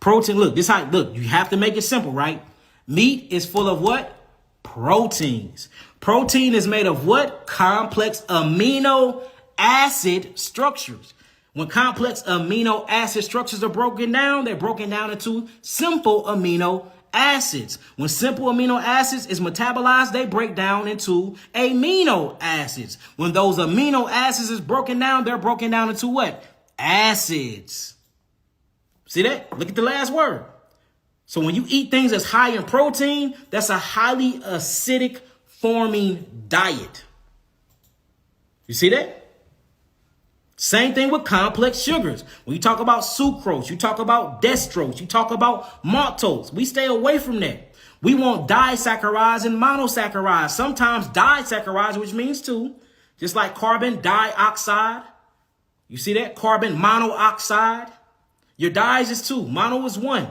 look, you have to make it simple, right? Meat is full of what? Proteins. Protein is made of what? Complex amino acid structures. When complex amino acid structures are broken down, they're broken down into simple amino acids. When simple amino acids is metabolized, they break down into amino acids. When those amino acids is broken down, they're broken down into what? Acids. See that? Look at the last word. So when you eat things that's high in protein, that's a highly acidic forming diet. You see that? Same thing with complex sugars. When you talk about sucrose, you talk about dextrose, you talk about maltose. We stay away from that. We want disaccharides and monosaccharides. Sometimes disaccharides, which means two, just like carbon dioxide. You see that? Carbon monoxide. Your dies is two. Mono is one.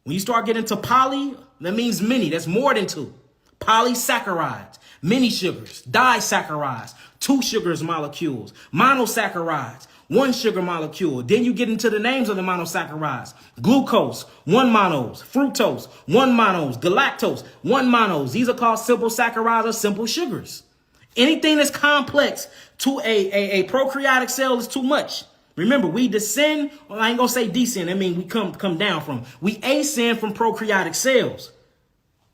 When you start getting to poly, that means many. That's more than two. Polysaccharides, many sugars, disaccharides, two sugars molecules, monosaccharides, one sugar molecule. Then you get into the names of the monosaccharides. Glucose, one monos. Fructose, one monos. Galactose, one monos. These are called simple saccharides or simple sugars. Anything that's complex to a prokaryotic cell is too much. Remember, we descend, well, I ain't gonna say descend, I mean we come down from. We ascend from prokaryotic cells.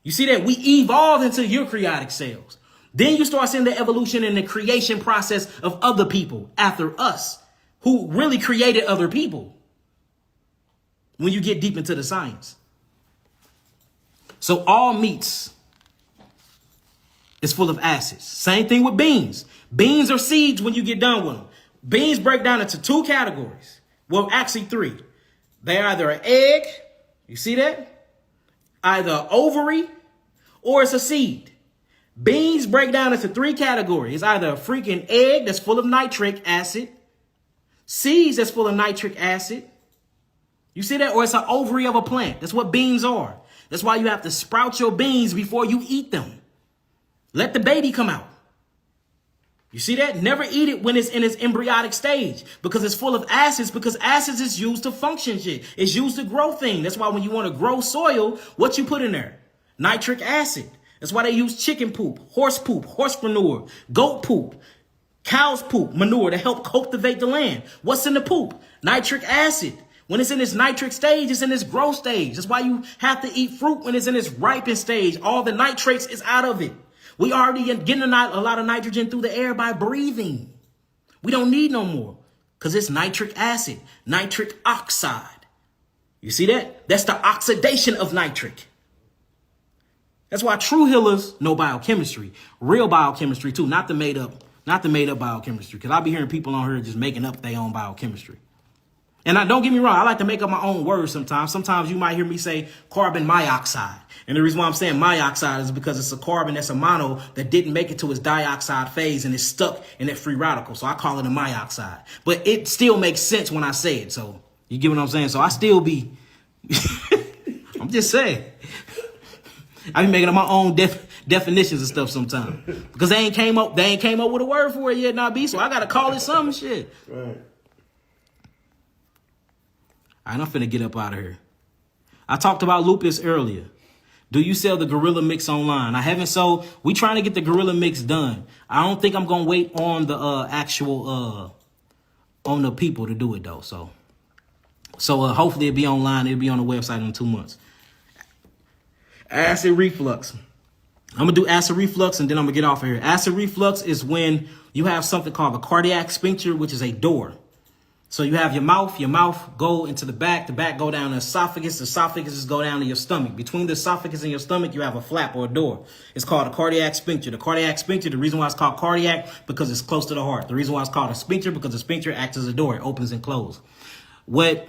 You see that? We evolve into eukaryotic cells. Then you start seeing the evolution and the creation process of other people after us, who really created other people when you get deep into the science. So all meats is full of acids. Same thing with beans. Beans are seeds when you get done with them. Beans break down into two categories. Well, actually three. They're either an egg, you see that? Either an ovary or it's a seed. Beans break down into three categories. It's either a freaking egg that's full of nitric acid, seeds that's full of nitric acid. You see that? Or it's an ovary of a plant. That's what beans are. That's why you have to sprout your beans before you eat them. Let the baby come out. You see that? Never eat it when it's in its embryonic stage because it's full of acids, because acids is used to function shit. It's used to grow things. That's why when you want to grow soil, what you put in there? Nitric acid. That's why they use chicken poop, horse manure, goat poop, cow's poop, manure to help cultivate the land. What's in the poop? Nitric acid. When it's in its nitric stage, it's in its growth stage. That's why you have to eat fruit when it's in its ripened stage. All the nitrates is out of it. We already getting a lot of nitrogen through the air by breathing. We don't need no more because it's nitric acid, nitric oxide. You see that? That's the oxidation of nitric. That's why true healers know biochemistry, real biochemistry too, not the made up biochemistry. Because I be hearing people on here just making up their own biochemistry. And don't get me wrong, I like to make up my own words sometimes. Sometimes you might hear me say carbon monoxide. And the reason why I'm saying monoxide is because it's a carbon that's a mono that didn't make it to its dioxide phase and it's stuck in that free radical. So I call it a monoxide. But it still makes sense when I say it. So you get what I'm saying? So I still be, I'm just saying. I be making up my own definitions and stuff sometimes. Because they ain't came up with a word for it yet, now B. So I got to call it some shit. Right. I'm finna get up out of here. I talked about lupus earlier. Do you sell the Gorilla Mix online? I haven't sold. We trying to get the Gorilla Mix done. I don't think I'm gonna wait on the actual on the people to do it though. So hopefully it'll be online. It'll be on the website in 2 months. Acid reflux. I'm gonna do acid reflux and then I'm gonna get off of here. Acid reflux is when you have something called a cardiac sphincter, which is a door. So you have your mouth go into the back go down the esophagus go down to your stomach. Between the esophagus and your stomach, you have a flap or a door. It's called a cardiac sphincter. The cardiac sphincter, the reason why it's called cardiac, because it's close to the heart. The reason why it's called a sphincter, because the sphincter acts as a door. It opens and closes. What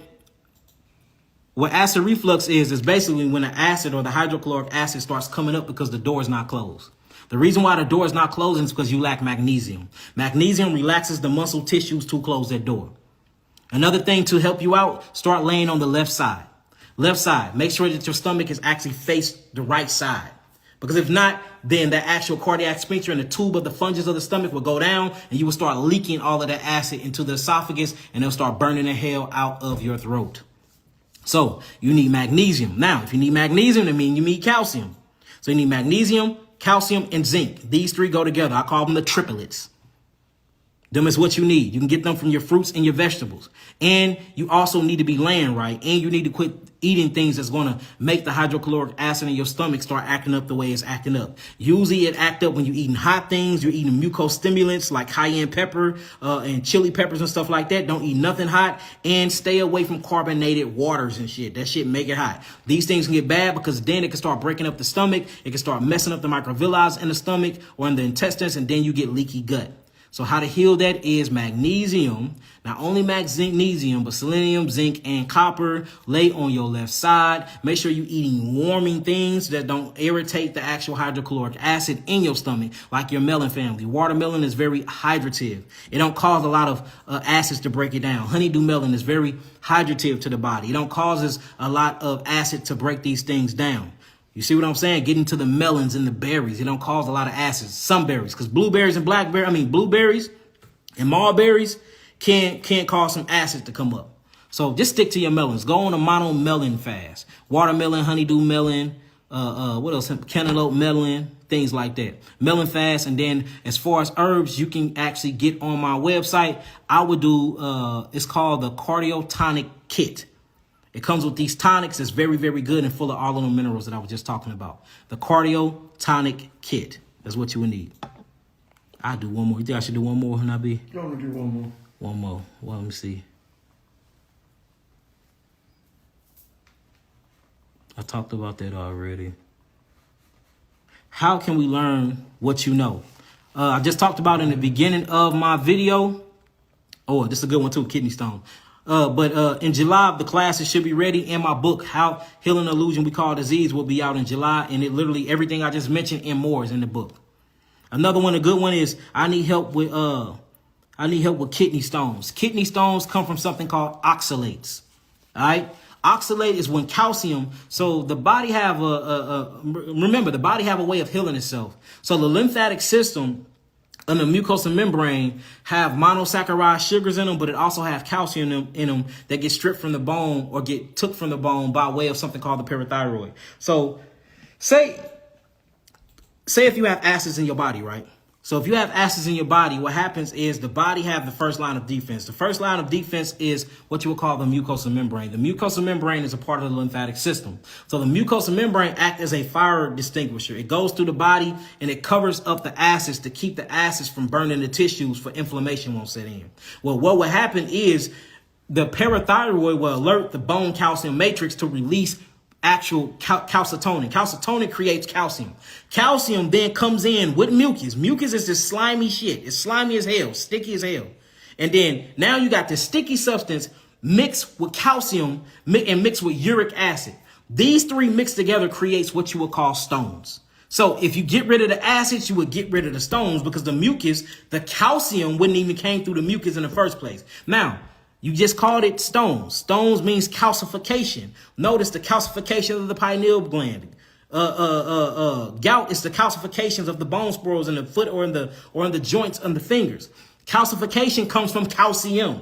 acid reflux is basically when the acid or the hydrochloric acid starts coming up because the door is not closed. The reason why the door is not closing is because you lack magnesium. Magnesium relaxes the muscle tissues to close that door. Another thing to help you out, start laying on the left side. Left side. Make sure that your stomach is actually faced the right side. Because if not, then the actual cardiac sphincter and the tube of the fungus of the stomach will go down and you will start leaking all of that acid into the esophagus and it'll start burning the hell out of your throat. So you need magnesium. Now, if you need magnesium, that means you need calcium. So you need magnesium, calcium, and zinc. These three go together. I call them the triplets. Them is what you need. You can get them from your fruits and your vegetables. And you also need to be laying right. And you need to quit eating things that's going to make the hydrochloric acid in your stomach start acting up the way it's acting up. Usually it act up when you're eating hot things. You're eating mucostimulants like cayenne pepper and chili peppers and stuff like that. Don't eat nothing hot. And stay away from carbonated waters and shit. That shit make it hot. These things can get bad because then it can start breaking up the stomach. It can start messing up the microvilli in the stomach or in the intestines. And then you get leaky gut. So how to heal that is magnesium, not only magnesium, but selenium, zinc, and copper. Lay on your left side. Make sure you're eating warming things that don't irritate the actual hydrochloric acid in your stomach, like your melon family. Watermelon is very hydrative. It don't cause a lot of acids to break it down. Honeydew melon is very hydrative to the body. It don't causes a lot of acid to break these things down. You see what I'm saying? Getting to the melons and the berries. It don't cause a lot of acids. Some berries, because blueberries and blueberries and mulberries can cause some acid to come up. So just stick to your melons. Go on a mono melon fast. Watermelon, honeydew melon, what else? Cantaloupe melon, things like that. Melon fast. And then as far as herbs, you can actually get on my website. I would do, it's called the Cardiotonic Kit. It comes with these tonics. It's very, very good and full of all of the minerals that I was just talking about. The Cardiotonic Kit. That's what you would need. I'll do one more. You think I should do one more, Nabi? Go on and do one more. One more. Well, let me see. I talked about that already. How can we learn what you know? I just talked about in the beginning of my video. Oh, this is a good one too, kidney stone. But in July, the classes should be ready. And my book, How Healing Illusion We Call Disease, will be out in July. And it literally, everything I just mentioned and more is in the book. Another one, a good one is I need help with kidney stones. Kidney stones come from something called oxalates. All right. Oxalate is when calcium. So the body have remember, the body have a way of healing itself. So the lymphatic system and the mucosal membrane have monosaccharide sugars in them, but it also have calcium in them that get stripped from the bone or get took from the bone by way of something called the parathyroid. So say if you have acids in your body, right? So if you have acids in your body, what happens is the body have the first line of defense. The first line of defense is what you would call the mucosal membrane. The mucosal membrane is a part of the lymphatic system. So the mucosal membrane acts as a fire extinguisher. It goes through the body and it covers up the acids to keep the acids from burning the tissues for inflammation won't set in. Well, what will happen is the parathyroid will alert the bone calcium matrix to release actual calcitonin. Calcitonin creates calcium. Calcium then comes in with mucus. Mucus is this slimy shit. It's slimy as hell, sticky as hell. And then now you got this sticky substance mixed with calcium and mixed with uric acid. These three mixed together creates what you would call stones. So if you get rid of the acids, you would get rid of the stones because the mucus, the calcium wouldn't even came through the mucus in the first place. Now, you just called it stones. Stones means calcification. Notice the calcification of the pineal gland. Gout is the calcifications of the bone spurs in the foot or in the joints on the fingers. Calcification comes from calcium.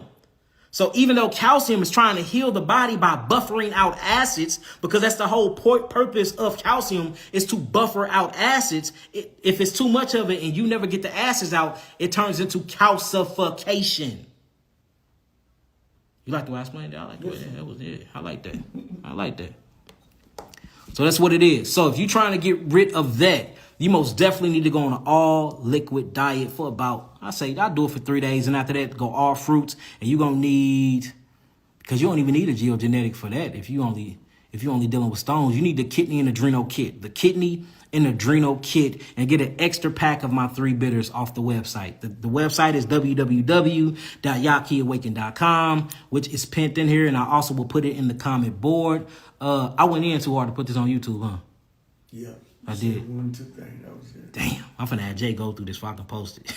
So even though calcium is trying to heal the body by buffering out acids, because that's the whole purpose of calcium is to buffer out acids. If it's too much of it and you never get the acids out, it turns into calcification. You like the way I explained that? I like the way that was it. I like that. I like that. So that's what it is. So if you're trying to get rid of that, you most definitely need to go on an all liquid diet for about, I'll do it for 3 days. And after that, go all fruits. And you're going to need, because you don't even need a geogenetic for that. If you only dealing with stones, you need the kidney and adrenal kit. The kidney and adrenal kit, and get an extra pack of my 3 bitters off the website. The website is www.yahkiawaken.com, which is pinned in here. And I also will put it in the comment board. I went in too hard to put this on YouTube, huh? Yeah. I did. Damn, I'm finna have Jay go through this so I can post it.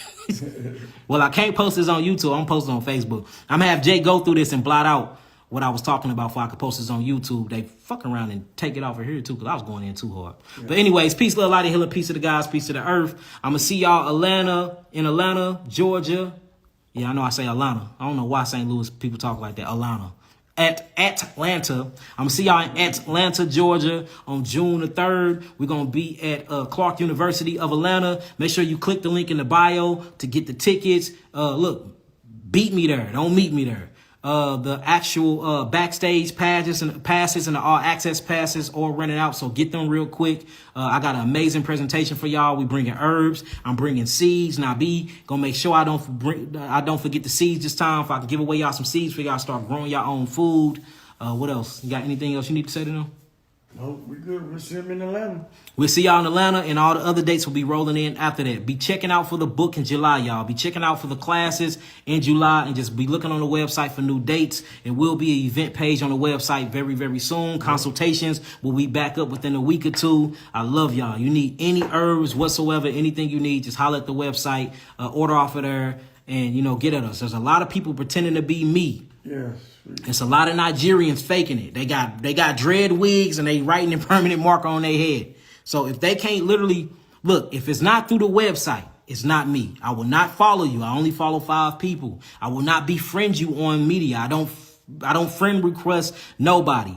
Well, I can't post this on YouTube. I'm posting on Facebook. I'm gonna have Jay go through this and blot out what I was talking about before I could post this on YouTube. They fuck around and take it off of here too, because I was going in too hard. Yeah. But anyways, peace, love, light, and healing, peace to the guys, peace to the earth. I'm gonna see y'all in Atlanta, Georgia. Yeah, I know I say Atlanta. I don't know why St. Louis people talk like that. Atlanta. at Atlanta. I'm gonna see y'all in Atlanta, Georgia on June the 3rd. We're gonna be at Clark University of Atlanta. Make sure you click the link in the bio to get the tickets. Look, beat me there. Don't meet me there. The actual backstage passes and the all access passes all running out, so get them real quick. I got an amazing presentation for y'all. We bringing herbs. I'm bringing seeds. Now gonna make sure I don't forget the seeds this time. If I can give away y'all some seeds for y'all start growing your own food. What else? You got anything else you need to say to them? No, we good. We'll see them in Atlanta. We'll see y'all in Atlanta, and all the other dates will be rolling in after that. Be checking out for the book in July, y'all. Be checking out for the classes in July, and just be looking on the website for new dates. It will be an event page on the website very, very soon. Consultations will be back up within a week or two. I love y'all. You need any herbs whatsoever, anything you need, just holler at the website, order off of there, and, get at us. There's a lot of people pretending to be me. Yes. It's a lot of Nigerians faking it. They got dread wigs and they writing a permanent marker on their head. So if they can't literally look, if it's not through the website, it's not me. I will not follow you. I only follow 5 people. I will not befriend you on media. I don't friend request nobody.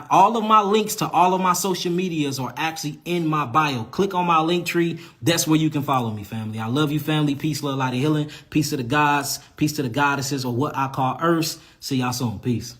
All of my links to all of my social medias are actually in my bio. Click on my link tree. That's where you can follow me, family. I love you, family. Peace, love, light, and healing. Peace to the gods. Peace to the goddesses, or what I call Earths. See y'all soon. Peace.